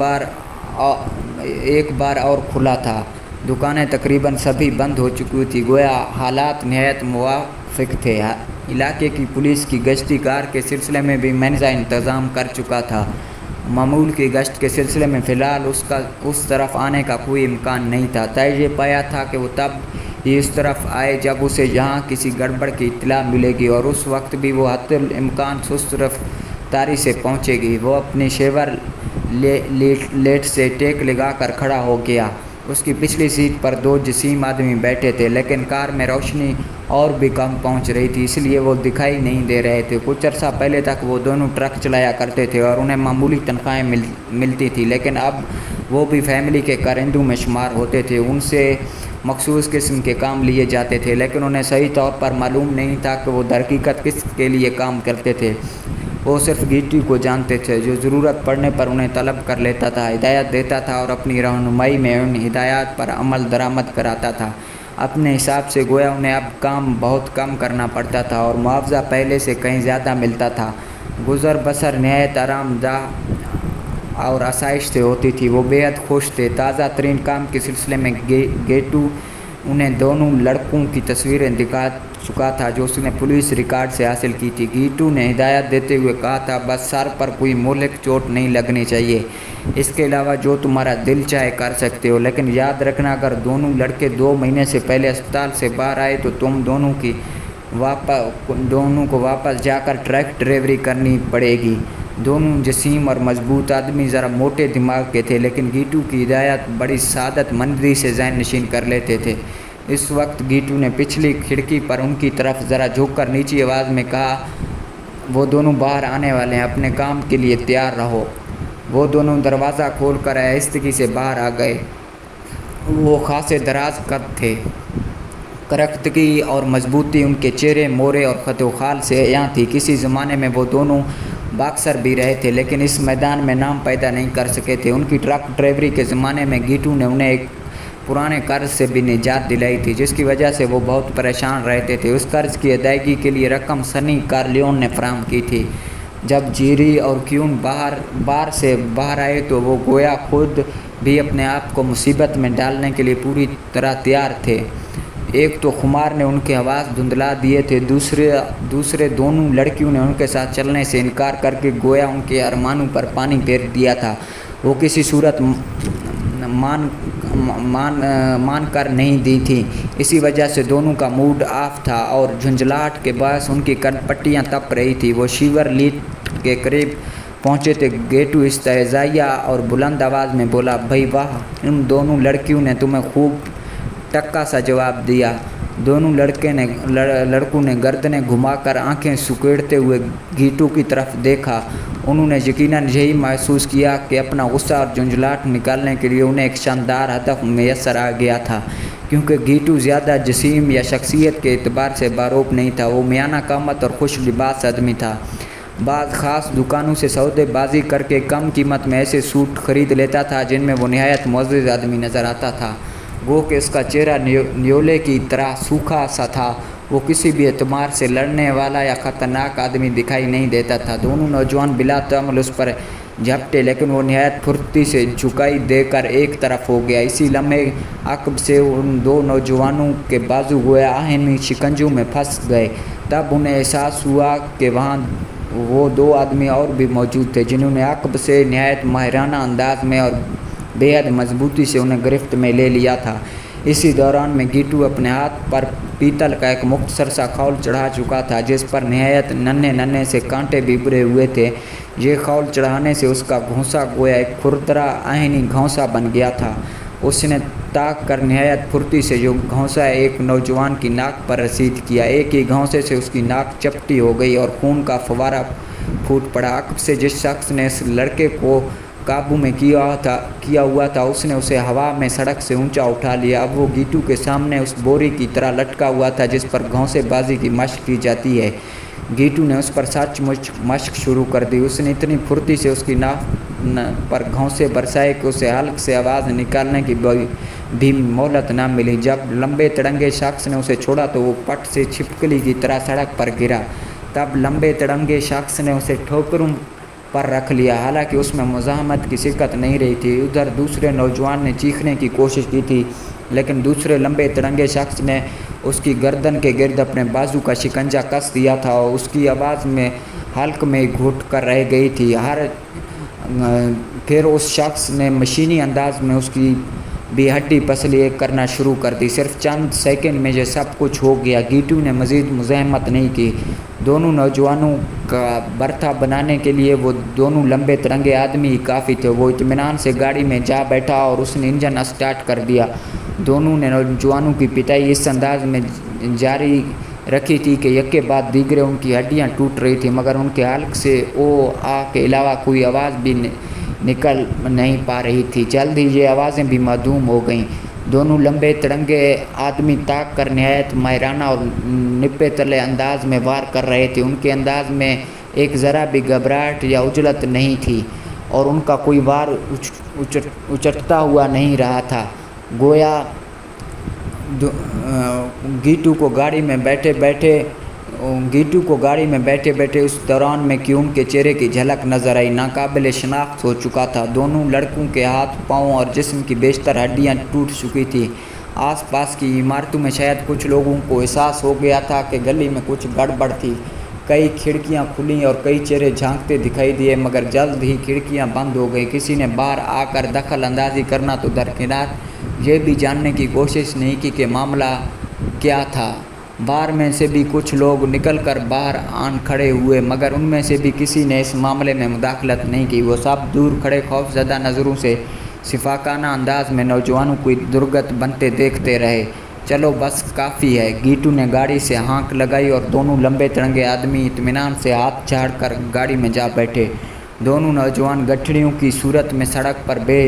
بار اور کھلا تھا۔ دکانیں تقریباً سبھی بند ہو چکی تھی، گویا حالات نہایت موافق تھے۔ علاقے کی پولیس کی گشتی کار کے سلسلے میں بھی مینیجر انتظام کر چکا تھا۔ معمول کی گشت کے سلسلے میں فی الحال اس طرف آنے کا کوئی امکان نہیں تھا۔ طے یہ پایا تھا کہ وہ تب ہی اس طرف آئے جب اسے یہاں کسی گڑبڑ کی اطلاع ملے گی، اور اس وقت بھی وہ حتی الامکان سست رفتاری سے پہنچے گی۔ وہ اپنی شیور لیٹ سے ٹیک لگا کر کھڑا ہو گیا۔ اس کی پچھلی سیٹ پر دو جسیم آدمی بیٹھے تھے، لیکن کار میں روشنی اور بھی کم پہنچ رہی تھی، اس لیے وہ دکھائی نہیں دے رہے تھے۔ کچھ عرصہ پہلے تک وہ دونوں ٹرک چلایا کرتے تھے اور انہیں معمولی تنخواہیں ملتی تھیں، لیکن اب وہ بھی فیملی کے کارندوں میں شمار ہوتے تھے۔ ان سے مخصوص قسم کے کام لیے جاتے تھے، لیکن انہیں صحیح طور پر معلوم نہیں تھا کہ وہ درحقیقت کس کے لیے کام کرتے تھے۔ وہ صرف گیٹو کو جانتے تھے، جو ضرورت پڑنے پر انہیں طلب کر لیتا تھا، ہدایت دیتا تھا اور اپنی رہنمائی میں ان ہدایات پر عمل درآمد کراتا تھا۔ اپنے حساب سے گویا انہیں اب کام بہت کم کرنا پڑتا تھا اور معاوضہ پہلے سے کہیں زیادہ ملتا تھا۔ گزر بسر نہایت آرام دہ اور آسائش سے ہوتی تھی۔ وہ بے حد خوش تھے۔ تازہ ترین کام کے سلسلے میں گیٹو انہیں دونوں لڑکوں کی تصویریں دکھا چکا تھا جو اس نے پولیس ریکارڈ سے حاصل کی تھی۔ گیٹو نے ہدایت دیتے ہوئے کہا تھا، بس سر پر کوئی مہلک چوٹ نہیں لگنی چاہیے، اس کے علاوہ جو تمہارا دل چاہے کر سکتے ہو، لیکن یاد رکھنا اگر دونوں لڑکے 2 مہینے سے پہلے اسپتال سے باہر آئے تو تم دونوں کو واپس جا کر ٹرک ڈرائیوری کرنی پڑے گی۔ دونوں جسیم اور مضبوط آدمی ذرا موٹے دماغ کے تھے، لیکن گیٹو کی ہدایات بڑی سعادت مندی سے ذہن نشین کر لیتے تھے۔ اس وقت گیٹو نے پچھلی کھڑکی پر ان کی طرف ذرا جھک کر نیچی آواز میں کہا، وہ دونوں باہر آنے والے ہیں، اپنے کام کے لیے تیار رہو۔ وہ دونوں دروازہ کھول کر آہستگی سے باہر آ گئے۔ وہ خاصے دراز قد تھے۔ کرختگی اور مضبوطی ان کے چہرے، مورے اور خط و خال سے عیاں تھی۔ کسی زمانے میں وہ دونوں باکسر بھی رہے تھے، لیکن اس میدان میں نام پیدا نہیں کر سکے تھے۔ ان کی ٹرک ڈرائیوری کے زمانے میں گیٹو نے انہیں ایک پرانے قرض سے بھی نجات دلائی تھی، جس کی وجہ سے وہ بہت پریشان رہتے تھے۔ اس قرض کی ادائیگی کے لیے رقم سنی کارلیون نے فراہم کی تھی۔ جب جیری اور کیون بار سے باہر آئے تو وہ گویا خود بھی اپنے آپ کو مصیبت میں ڈالنے کے لیے پوری طرح تیار تھے۔ ایک تو خمار نے ان کے حواس دھندلا دیے تھے، دوسرے دونوں لڑکیوں نے ان کے ساتھ چلنے سے انکار کر کے گویا ان کے ارمانوں پر پانی پھیر دیا تھا۔ وہ کسی صورت مان کر نہیں دی تھی، اسی وجہ سے دونوں کا موڈ آف تھا اور جھنجھلاہٹ کے باعث ان کی کن پٹیاں تپ رہی تھی۔ وہ شیور لیٹ کے قریب پہنچے تھے۔ گیٹو استہزائیہ اور بلند آواز میں بولا، بھائی واہ، ان دونوں لڑکیوں نے تمہیں خوب ٹکا سا جواب دیا۔ دونوں لڑکوں نے گردنیں گھما کر آنکھیں سکیڑتے ہوئے گیٹو کی طرف دیکھا۔ انہوں نے یقیناً یہی محسوس کیا کہ اپنا غصہ اور جھنجھلاہٹ نکالنے کے لیے انہیں ایک شاندار ہدف میسر آ گیا تھا، کیونکہ گیٹو زیادہ جسیم یا شخصیت کے اعتبار سے باروب نہیں تھا۔ وہ میانہ قامت اور خوش لباس آدمی تھا۔ بعض خاص دکانوں سے سودے بازی کر کے کم قیمت میں ایسے سوٹ خرید لیتا تھا جن میں وہ نہایت معزز آدمی نظر آتا تھا، گو کہ اس کا چہرہ نیولے کی طرح سوکھا سا تھا۔ وہ کسی بھی اعتبار سے لڑنے والا یا خطرناک آدمی دکھائی نہیں دیتا تھا۔ دونوں نوجوان بلا تعمل اس پر جھپٹے، لیکن وہ نہایت پھرتی سے جھکائی دے کر ایک طرف ہو گیا۔ اسی لمحے عقب سے ان دو نوجوانوں کے بازو گویا آہنی شکنجوں میں پھنس گئے۔ تب انہیں احساس ہوا کہ وہاں وہ 2 آدمی اور بھی موجود تھے، جنہوں نے عقب سے نہایت ماہرانہ انداز میں اور بے حد مضبوطی سے انہیں گرفت میں لے لیا تھا۔ اسی دوران میں گیٹو اپنے ہاتھ پر پیتل کا ایک مختصر سا خول چڑھا چکا تھا جس پر نہایت ننھے سے کانٹے بھی بھرے ہوئے تھے۔ یہ خول چڑھانے سے اس کا گھونسا گویا ایک کھردرا آہنی گھونسا بن گیا تھا۔ اس نے تاک کر نہایت پھرتی سے جو گھونسا ایک نوجوان کی ناک پر رسید کیا۔ ایک ہی گھونسے سے اس کی ناک چپٹی ہو گئی اور خون کا فوارہ پھوٹ پڑا۔ عقب سے جس شخص نے اس لڑکے کو قابو میں کیا ہوا تھا اس نے اسے ہوا میں سڑک سے اونچا اٹھا لیا۔ اب وہ گیٹو کے سامنے اس بوری کی طرح لٹکا ہوا تھا جس پر گھونسے بازی کی مشق کی جاتی ہے۔ گیٹو نے اس پر سچ مچ مشق شروع کر دی۔ اس نے اتنی پھرتی سے اس کی ناک پر گھونسے برسائے کہ اسے حلق سے آواز نکالنے کی بھی مہلت نہ ملی۔ جب لمبے تڑنگے شخص نے اسے چھوڑا تو وہ پٹ سے چھپکلی کی طرح سڑک پر گرا۔ تب لمبے تڑنگے شخص نے اسے ٹھوکروں پر رکھ لیا، حالانکہ اس میں مزاحمت کی شرکت نہیں رہی تھی۔ ادھر دوسرے نوجوان نے چیخنے کی کوشش کی تھی لیکن دوسرے لمبے تڑنگے شخص نے اس کی گردن کے گرد اپنے بازو کا شکنجہ کس دیا تھا اور اس کی آواز میں حلق میں گھٹ کر رہ گئی تھی۔ پھر اس شخص نے مشینی انداز میں اس کی بھی ہڈی پسلی ایک کرنا شروع کر دی۔ صرف چند سیکنڈ میں یہ سب کچھ ہو گیا۔ گیٹو نے مزید مزاحمت نہیں کی۔ دونوں نوجوانوں کا برتھا بنانے کے لیے وہ دونوں لمبے ترنگے آدمی ہی کافی تھے۔ وہ اطمینان سے گاڑی میں جا بیٹھا اور اس نے انجن اسٹارٹ کر دیا۔ دونوں نے نوجوانوں کی پٹائی اس انداز میں جاری رکھی تھی کہ یکے بعد دیگرے ان کی ہڈیاں ٹوٹ رہی تھیں، مگر ان کے حلق سے او آ کے علاوہ کوئی آواز بھی نکل نہیں پا رہی تھی۔ جلد ہی یہ آوازیں بھی معدوم ہو گئیں۔ دونوں لمبے تڑنگے آدمی تاک کر نہایت ماہرانہ اور نپے تلے انداز میں وار کر رہے تھے۔ ان کے انداز میں ایک ذرا بھی گھبراہٹ یا عجلت نہیں تھی اور ان کا کوئی وار اچٹتا ہوا نہیں رہا تھا، گویا گیٹو کو گاڑی میں بیٹھے بیٹھے اس دوران میں کہ ان کے چہرے کی جھلک نظر آئی ناقابل شناخت ہو چکا تھا۔ دونوں لڑکوں کے ہاتھ پاؤں اور جسم کی بیشتر ہڈیاں ٹوٹ چکی تھیں۔ آس پاس کی عمارتوں میں شاید کچھ لوگوں کو احساس ہو گیا تھا کہ گلی میں کچھ گڑبڑ تھی۔ کئی کھڑکیاں کھلیں اور کئی چہرے جھانکتے دکھائی دیے، مگر جلد ہی کھڑکیاں بند ہو گئیں۔ کسی نے باہر آ کر دخل اندازی کرنا تو درکنار یہ بھی جاننے کی کوشش نہیں کی کہ معاملہ کیا تھا۔ باہر میں سے بھی کچھ لوگ نکل کر باہر آن کھڑے ہوئے، مگر ان میں سے بھی کسی نے اس معاملے میں مداخلت نہیں کی۔ وہ سب دور کھڑے خوف زدہ نظروں سے شفقانہ انداز میں نوجوانوں کو درگت بنتے دیکھتے رہے۔ چلو بس کافی ہے، گیٹو نے گاڑی سے ہانک لگائی اور دونوں لمبے تڑنگے آدمی اطمینان سے ہاتھ جھاڑ کر گاڑی میں جا بیٹھے۔ دونوں نوجوان گٹھڑیوں کی صورت میں سڑک پر بے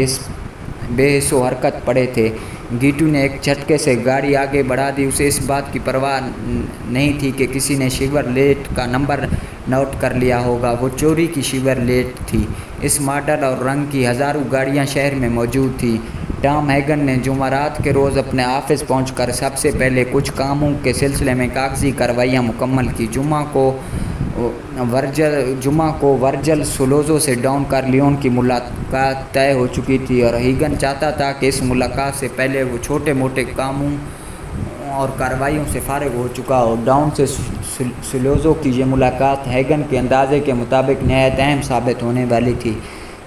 حس و حرکت پڑے تھے۔ گیٹو نے ایک جھٹکے سے گاڑی آگے بڑھا دی۔ اسے اس بات کی پرواہ نہیں تھی کہ کسی نے شیورلیٹ کا نمبر نوٹ کر لیا ہوگا۔ وہ چوری کی شیورلیٹ تھی۔ اس ماڈل اور رنگ کی ہزاروں گاڑیاں شہر میں موجود تھیں۔ ٹام ہیگن نے جمعرات کے روز اپنے آفس پہنچ کر سب سے پہلے کچھ کاموں کے سلسلے میں کاغذی کارروائیاں مکمل کی۔ جمعہ کو ورجل سولوزو سے ڈان کارلیون کی ملاقات طے ہو چکی تھی اور ہیگن چاہتا تھا کہ اس ملاقات سے پہلے وہ چھوٹے موٹے کاموں اور کارروائیوں سے فارغ ہو چکا ہو۔ ڈان سے سولوزو کی یہ ملاقات ہیگن کے اندازے کے مطابق نہایت اہم ثابت ہونے والی تھی۔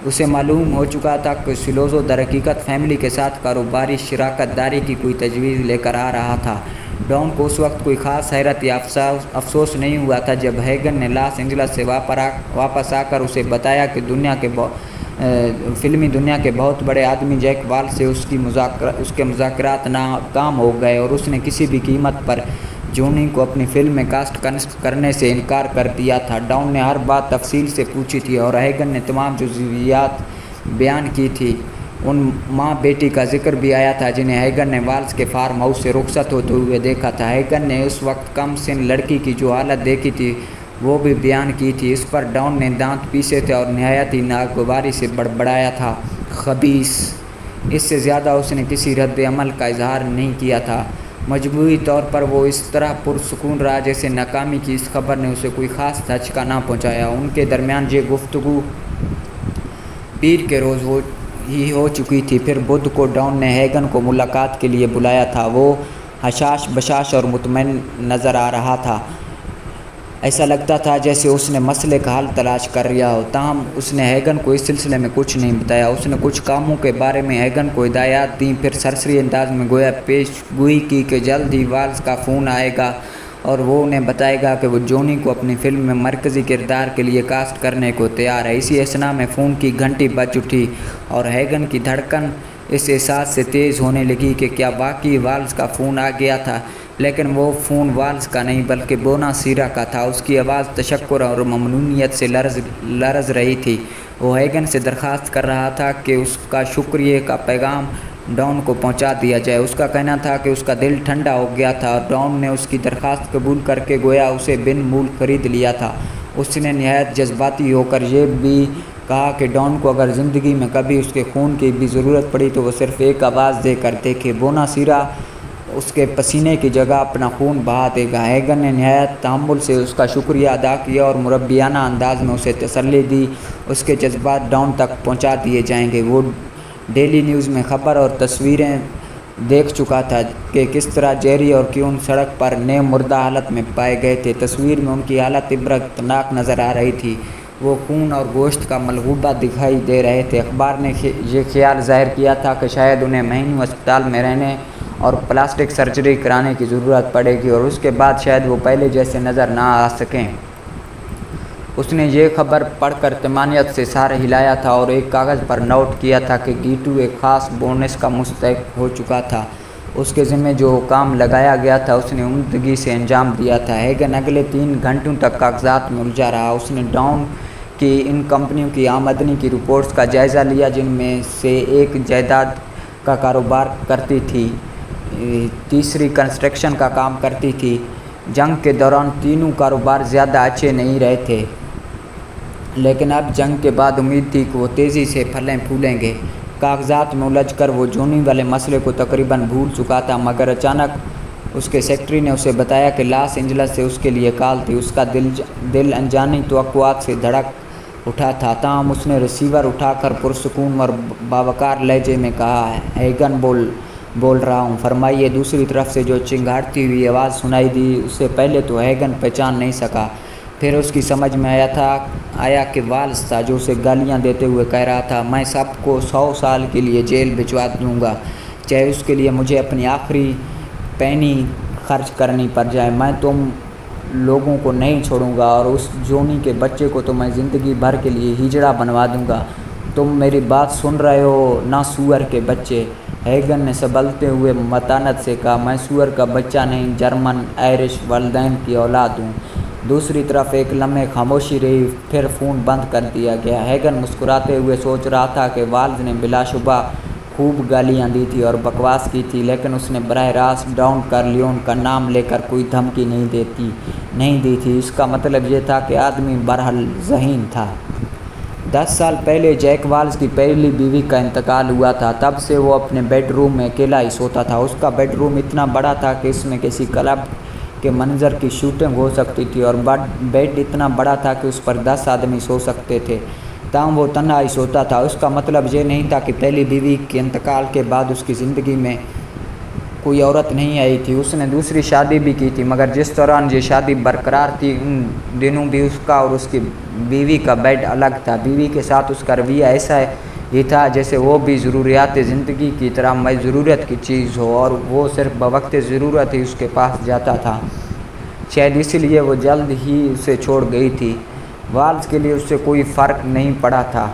اسے معلوم ہو چکا تھا کہ سولوزو در حقیقت فیملی کے ساتھ کاروباری شراکت داری کی کوئی تجویز لے کر آ رہا تھا۔ ڈان کو اس وقت کوئی خاص حیرت یا افسوس نہیں ہوا تھا جب ہیگن نے لاس اینجلس سے واپس آ کر اسے بتایا کہ فلمی دنیا کے بہت بڑے آدمی جیک وال سے اس کے مذاکرات ناکام ہو گئے اور اس نے کسی بھی قیمت پر جونی کو اپنی فلم میں کاسٹ کرنے سے انکار کر دیا تھا۔ ڈان نے ہر بات تفصیل سے پوچھی تھی اور ہیگن نے تمام جزئیات بیان کی تھی۔ ان ماں بیٹی کا ذکر بھی آیا تھا جنہیں ہیگن نے والز کے فارم ہاؤس سے رخصت ہوتے ہوئے دیکھا تھا۔ ہیگن نے اس وقت کم سن لڑکی کی جو حالت دیکھی تھی وہ بھی بیان کی تھی۔ اس پر ڈان نے دانت پیسے تھے اور نہایت ہی ناگواری سے بڑبڑایا تھا، خبیث۔ اس سے زیادہ اس نے کسی رد عمل کا اظہار نہیں کیا تھا۔ مجموعی طور پر وہ اس طرح پرسکون رہا جیسے ناکامی کی اس خبر نے اسے کوئی خاص دھچکا نہ پہنچایا۔ ان کے درمیان یہ گفتگو پیر کے روز ہی ہو چکی تھی۔ پھر بدھ کو ڈان نے ہیگن کو ملاقات کے لیے بلایا تھا۔ وہ حشاش بشاش اور مطمئن نظر آ رہا تھا۔ ایسا لگتا تھا جیسے اس نے مسئلے کا حل تلاش کر لیا ہو، تاہم اس نے ہیگن کو اس سلسلے میں کچھ نہیں بتایا۔ اس نے کچھ کاموں کے بارے میں ہیگن کو ہدایات دیں، پھر سرسری انداز میں گویا پیش گوئی کی کہ جلد ہی والز کا فون آئے گا اور وہ انہیں بتائے گا کہ وہ جونی کو اپنی فلم میں مرکزی کردار کے لیے کاسٹ کرنے کو تیار ہے۔ اسی اثنا میں فون کی گھنٹی بج اٹھی اور ہیگن کی دھڑکن اس احساس سے تیز ہونے لگی کہ کیا واقعی والز کا فون آ گیا تھا، لیکن وہ فون والز کا نہیں بلکہ بوناسیرا کا تھا۔ اس کی آواز تشکر اور ممنونیت سے لرز رہی تھی۔ وہ ہیگن سے درخواست کر رہا تھا کہ اس کا شکریہ کا پیغام ڈان کو پہنچا دیا جائے۔ اس کا کہنا تھا کہ اس کا دل ٹھنڈا ہو گیا تھا اور ڈان نے اس کی درخواست قبول کر کے گویا اسے بن مول خرید لیا تھا۔ اس نے نہایت جذباتی ہو کر یہ بھی کہا کہ ڈان کو اگر زندگی میں کبھی اس کے خون کی بھی ضرورت پڑی تو وہ صرف ایک آواز دے کر دیکھے، بوناسیرا اس کے پسینے کی جگہ اپنا خون بہا دے گا۔ ہیگن نے نہایت تحمل سے اس کا شکریہ ادا کیا اور مربیانہ انداز میں اسے تسلی دی، اس کے جذبات ڈان تک پہنچا دیے جائیں گے۔ وہ ڈیلی نیوز میں خبر اور تصویریں دیکھ چکا تھا کہ کس طرح جیری اور کیون سڑک پر نئے مردہ حالت میں پائے گئے تھے۔ تصویر میں ان کی حالت عبرتناک نظر آ رہی تھی، وہ خون اور گوشت کا ملغوبہ دکھائی دے رہے تھے۔ اخبار نے یہ خیال ظاہر کیا تھا کہ شاید انہیں مہینوں اسپتال میں رہنے اور پلاسٹک سرجری کرانے کی ضرورت پڑے گی اور اس کے بعد شاید وہ پہلے جیسے نظر نہ آ سکیں۔ اس نے یہ خبر پڑھ کر طمانینت سے سر ہلایا تھا اور ایک کاغذ پر نوٹ کیا تھا کہ گیٹو ایک خاص بونس کا مستحق ہو چکا تھا۔ اس کے ذمہ جو کام لگایا گیا تھا اس نے عمدگی سے انجام دیا تھا۔ ہیگن اگلے 3 گھنٹوں تک کاغذات میں الجھا رہا۔ اس نے ڈان کی ان کمپنیوں کی آمدنی کی رپورٹس کا جائزہ لیا جن میں سے ایک جائیداد کا کاروبار کرتی تھی، تیسری کنسٹرکشن کا کام کرتی تھی۔ جنگ کے دوران تینوں کاروبار زیادہ اچھے نہیں رہے تھے، لیکن اب جنگ کے بعد امید تھی کہ وہ تیزی سے پھلیں پھولیں گے۔ کاغذات میں الجھ کر وہ جونی والے مسئلے کو تقریباً بھول چکا تھا، مگر اچانک اس کے سیکرٹری نے اسے بتایا کہ لاس اینجلس سے اس کے لیے کال تھی۔ اس کا دل انجانی توقعات سے دھڑک اٹھا تھا، تاہم اس نے ریسیور اٹھا کر پرسکون اور باوقار لہجے میں کہا، ہیگن بول رہا ہوں، فرمائیے۔ دوسری طرف سے جو چنگھاڑتی ہوئی آواز سنائی دی، اسے پہلے تو ہیگن پہچان نہیں سکا، پھر اس کی سمجھ میں آیا کہ والز تھا جو اسے گالیاں دیتے ہوئے کہہ رہا تھا، میں سب کو 100 سال کے لیے جیل بھجوا دوں گا، چاہے اس کے لیے مجھے اپنی آخری پینی خرچ کرنی پڑ جائے۔ میں تم لوگوں کو نہیں چھوڑوں گا اور اس جونی کے بچے کو تو میں زندگی بھر کے لیے ہجڑا بنوا دوں گا۔ تم میری بات سن رہے ہو نا سور کے بچے؟ ہیگن نے سنبھلتے ہوئے متانت سے کہا، میں سور کا بچہ نہیں، جرمن آئرش والدین کی اولاد ہوں۔ دوسری طرف ایک لمحے خاموشی رہی، پھر فون بند کر دیا گیا۔ ہیگن مسکراتے ہوئے سوچ رہا تھا کہ والز نے بلا شبہ خوب گالیاں دی تھی اور بکواس کی تھی، لیکن اس نے براہ راست ڈان کارلیون کا نام لے کر کوئی دھمکی نہیں دی تھی۔ اس کا مطلب یہ تھا کہ آدمی بہرحال ذہین تھا۔ 10 سال پہلے جیک والز کی پہلی بیوی کا انتقال ہوا تھا، تب سے وہ اپنے بیڈ روم میں اکیلا ہی سوتا تھا۔ اس کا بیڈ روم اتنا بڑا تھا کہ اس میں کسی کلب کے منظر کی شوٹنگ ہو سکتی تھی اور بیڈ اتنا بڑا تھا کہ اس پر 10 آدمی سو سکتے تھے، تاہم وہ تنہا ہی سوتا تھا۔ اس کا مطلب یہ نہیں تھا کہ پہلی بیوی کے انتقال کے بعد اس کی زندگی میں کوئی عورت نہیں آئی تھی۔ اس نے دوسری شادی بھی کی تھی، مگر جس دوران یہ شادی برقرار تھی ان دنوں بھی اس کا اور اس کی بیوی کا بیڈ الگ تھا۔ بیوی کے ساتھ اس کا رویہ ایسا ہی تھا جیسے وہ بھی ضروریات زندگی کی طرح ضرورت کی چیز ہو اور وہ صرف بوقت ضرورت ہی اس کے پاس جاتا تھا۔ شاید اسی لیے وہ جلد ہی اسے چھوڑ گئی تھی۔ والز کے لیے اس سے کوئی فرق نہیں پڑا تھا،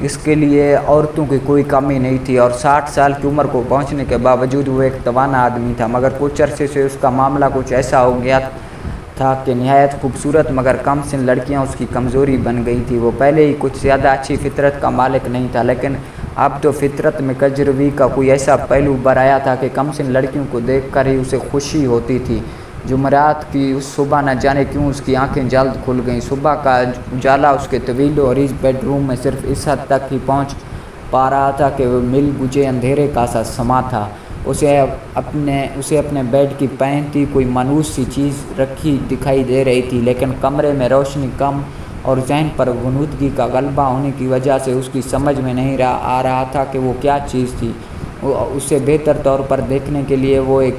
اس کے لیے عورتوں کی کوئی کمی نہیں تھی اور 60 سال کی عمر کو پہنچنے کے باوجود وہ ایک توانا آدمی تھا، مگر کچھ عرصے سے اس کا معاملہ کچھ ایسا ہو گیا تھا کہ نہایت خوبصورت مگر کم سن لڑکیاں اس کی کمزوری بن گئی تھی۔ وہ پہلے ہی کچھ زیادہ اچھی فطرت کا مالک نہیں تھا، لیکن اب تو فطرت میں کجروی کا کوئی ایسا پہلو بھر آیا تھا کہ کم سن لڑکیوں کو دیکھ کر ہی اسے خوشی ہوتی تھی۔ جمعرات کی اس صبح نہ جانے کیوں اس کی آنکھیں جلد کھل گئیں۔ صبح کا اجالا اس کے طویل و عریض بیڈ روم میں صرف اس حد تک ہی پہنچ پا رہا تھا کہ وہ مل بجھے اندھیرے کا سا سما تھا۔ اسے اپنے بیڈ کی پینتی کوئی مانوس سی چیز رکھی دکھائی دے رہی تھی، لیکن کمرے میں روشنی کم اور ذہن پر غنودگی کا غلبہ ہونے کی وجہ سے اس کی سمجھ میں نہیں آ رہا تھا کہ وہ کیا چیز تھی۔ اسے بہتر طور پر دیکھنے کے لیے وہ ایک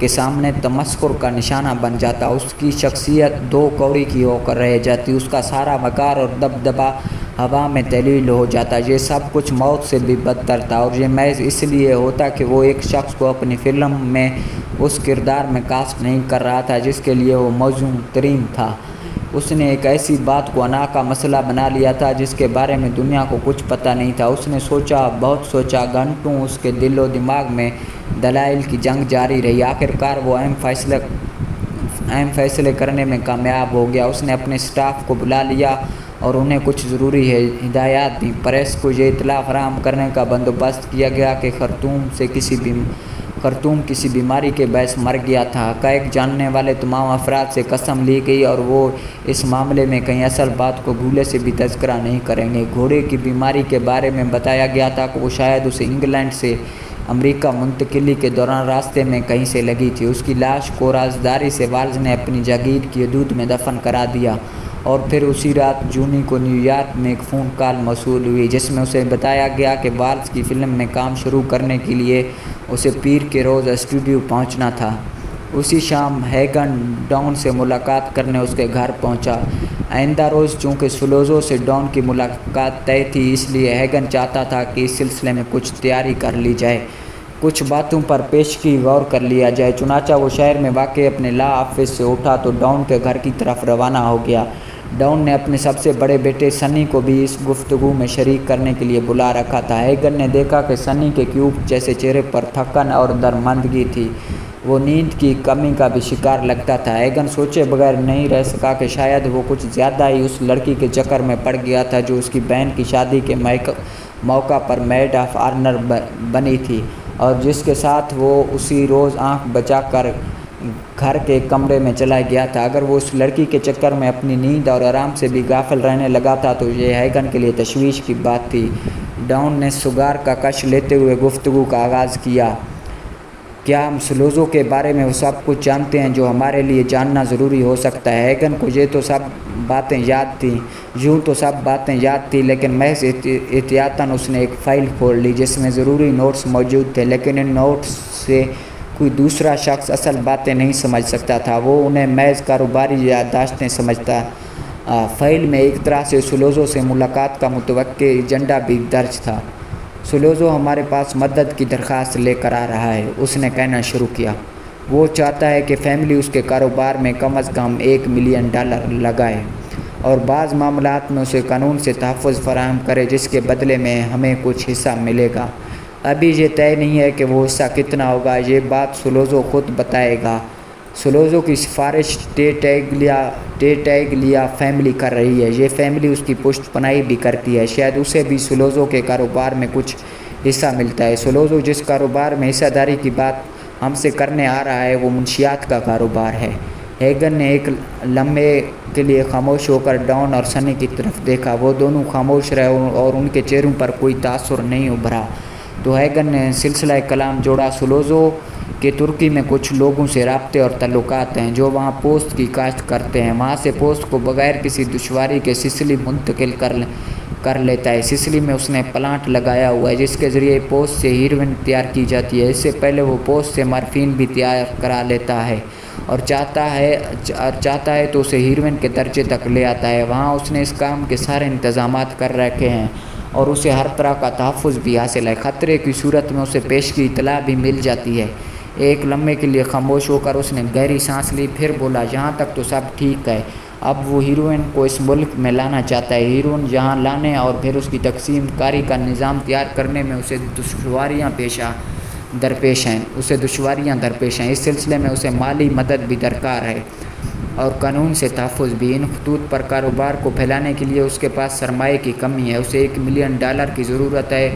کے سامنے تمسخر کا نشانہ بن جاتا، اس کی شخصیت دو کوڑی کی ہو کر رہ جاتی، اس کا سارا وقار اور دبدبا ہوا میں تحلیل ہو جاتا۔ یہ سب کچھ موت سے بھی بدتر تھا، اور یہ محض اس لیے ہوتا کہ وہ ایک شخص کو اپنی فلم میں اس کردار میں کاسٹ نہیں کر رہا تھا جس کے لیے وہ موزوں ترین تھا۔ اس نے ایک ایسی بات کو انا کا مسئلہ بنا لیا تھا جس کے بارے میں دنیا کو کچھ پتہ نہیں تھا۔ اس نے سوچا، بہت سوچا، گھنٹوں اس کے دل و دماغ میں دلائل کی جنگ جاری رہی۔ آخرکار وہ اہم فیصلے کرنے میں کامیاب ہو گیا۔ اس نے اپنے سٹاف کو بلا لیا اور انہیں کچھ ضروری ہدایات دیں۔ پریس کو یہ اطلاع فراہم کرنے کا بندوبست کیا گیا کہ خرطوم کسی بیماری کے باعث مر گیا تھا۔ حقائق جاننے والے تمام افراد سے قسم لی گئی اور وہ اس معاملے میں کہیں اصل بات کو بھولے سے بھی تذکرہ نہیں کریں گے۔ گھوڑے کی بیماری کے بارے میں بتایا گیا تھا کہ وہ شاید اسے انگلینڈ سے امریکہ منتقلی کے دوران راستے میں کہیں سے لگی تھی۔ اس کی لاش کو رازداری سے والز نے اپنی جاگیر کی حدود میں دفن کرا دیا، اور پھر اسی رات جونی کو نیو یارک میں ایک فون کال موصول ہوئی جس میں اسے بتایا گیا کہ والز کی فلم میں کام شروع کرنے کے لیے اسے پیر کے روز اسٹوڈیو پہنچنا تھا۔ اسی شام ہیگن ڈان سے ملاقات کرنے اس کے گھر پہنچا۔ آئندہ روز چونکہ سلوزو سے ڈان کی ملاقات طے تھی، اس لیے ہیگن چاہتا تھا کہ اس سلسلے میں کچھ تیاری کر لی جائے، کچھ باتوں پر پیشگی غور کر لیا جائے۔ چنانچہ وہ شہر میں واقع اپنے لا آفس سے اٹھا تو ڈان کے گھر کی طرف روانہ ہو گیا۔ ڈان نے اپنے سب سے بڑے بیٹے سنی کو بھی اس گفتگو میں شریک کرنے کے لیے بلا رکھا تھا۔ ہیگن نے دیکھا کہ سنی کے کیوب جیسے چہرے پر تھکن اور درماندگی تھی، وہ نیند کی کمی کا بھی شکار لگتا تھا۔ ہیگن سوچے بغیر نہیں رہ سکا کہ شاید وہ کچھ زیادہ ہی اس لڑکی کے چکر میں پڑ گیا تھا جو اس کی بہن کی شادی کے موقع پر میڈ آف آنر بنی تھی، اور جس کے ساتھ وہ اسی روز آنکھ بچا کر گھر کے کمرے میں چلا گیا تھا۔ اگر وہ اس لڑکی کے چکر میں اپنی نیند اور آرام سے بھی غافل رہنے لگا تھا تو یہ ہیگن کے لیے تشویش کی بات تھی۔ ڈان نے سگار کا کش لیتے ہوئے گفتگو کا آغاز کیا۔ کیا ہم سلوزو کے بارے میں وہ سب کچھ جانتے ہیں جو ہمارے لیے جاننا ضروری ہو سکتا ہے؟ ہیگن کو یہ تو سب باتیں یاد تھیں، لیکن محض احتیاطاً اس نے ایک فائل کھول لی جس میں ضروری نوٹس موجود تھے، لیکن ان نوٹس سے کوئی دوسرا شخص اصل باتیں نہیں سمجھ سکتا تھا، وہ انہیں محض کاروباری یادداشتیں سمجھتا۔ فائل میں ایک طرح سے سلوزو سے ملاقات کا متوقع ایجنڈا بھی درج تھا۔ سلوزو ہمارے پاس مدد کی درخواست لے کر آ رہا ہے، اس نے کہنا شروع کیا۔ وہ چاہتا ہے کہ فیملی اس کے کاروبار میں کم از کم $1 ملین لگائے اور بعض معاملات میں اسے قانون سے تحفظ فراہم کرے جس کے بدلے میں ہمیں کچھ حصہ ملے گا۔ ابھی یہ طے نہیں ہے کہ وہ حصہ کتنا ہوگا، یہ بات سلوزو خود بتائے گا۔ سلوزو کی سفارش ٹیٹیگلیا فیملی کر رہی ہے، یہ فیملی اس کی پشت پناہی بھی کرتی ہے، شاید اسے بھی سلوزو کے کاروبار میں کچھ حصہ ملتا ہے۔ سلوزو جس کاروبار میں حصہ داری کی بات ہم سے کرنے آ رہا ہے وہ منشیات کا کاروبار ہے۔ ہیگن نے ایک لمحے کے لیے خاموش ہو کر ڈان اور سنی کی طرف دیکھا، وہ دونوں خاموش رہے اور ان کے چہروں پر کوئی تاثر نہیں ابھرا۔ تو ہیگن نے سلسلہ کلام جوڑا، سلوزو کے ترکی میں کچھ لوگوں سے رابطے اور تعلقات ہیں جو وہاں پوست کی کاشت کرتے ہیں، وہاں سے پوست کو بغیر کسی دشواری کے سسلی منتقل کر لیتا ہے۔ سسلی میں اس نے پلانٹ لگایا ہوا ہے جس کے ذریعے پوست سے ہیروئن تیار کی جاتی ہے، اس سے پہلے وہ پوست سے مارفین بھی تیار کرا لیتا ہے اور چاہتا ہے تو اسے ہیروئن کے درجے تک لے آتا ہے۔ وہاں اس نے اس کام کے سارے انتظامات کر رکھے ہیں اور اسے ہر طرح کا تحفظ بھی حاصل ہے، خطرے کی صورت میں اسے پیشگی اطلاع بھی مل جاتی ہے۔ ایک لمحے کے لیے خاموش ہو کر اس نے گہری سانس لی، پھر بولا، یہاں تک تو سب ٹھیک ہے، اب وہ ہیروئن کو اس ملک میں لانا چاہتا ہے۔ ہیروئن یہاں لانے اور پھر اس کی تقسیم کاری کا نظام تیار کرنے میں اسے دشواریاں درپیش ہیں۔ اس سلسلے میں اسے مالی مدد بھی درکار ہے اور قانون سے تحفظ بھی۔ ان خطوط پر کاروبار کو پھیلانے کے لیے اس کے پاس سرمایہ کی کمی ہے، اسے $1 ملین کی ضرورت ہے،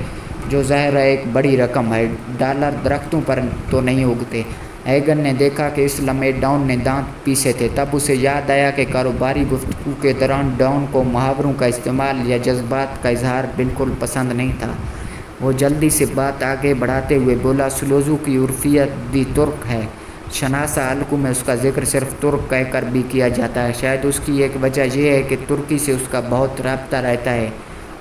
جو ظاہر ہے ایک بڑی رقم ہے۔ ڈالر درختوں پر تو نہیں اگتے۔ ہیگن نے دیکھا کہ اس لمحے ڈان نے دانت پیسے تھے، تب اسے یاد آیا کہ کاروباری گفتگو کے دوران ڈان کو محاوروں کا استعمال یا جذبات کا اظہار بالکل پسند نہیں تھا۔ وہ جلدی سے بات آگے بڑھاتے ہوئے بولا، سلوزو کی عرفیت بھی ترک ہے، شناسہ حلقوں میں اس کا ذکر صرف ترک کہہ کر بھی کیا جاتا ہے۔ شاید اس کی ایک وجہ یہ ہے کہ ترکی سے اس کا بہت رابطہ رہتا ہے،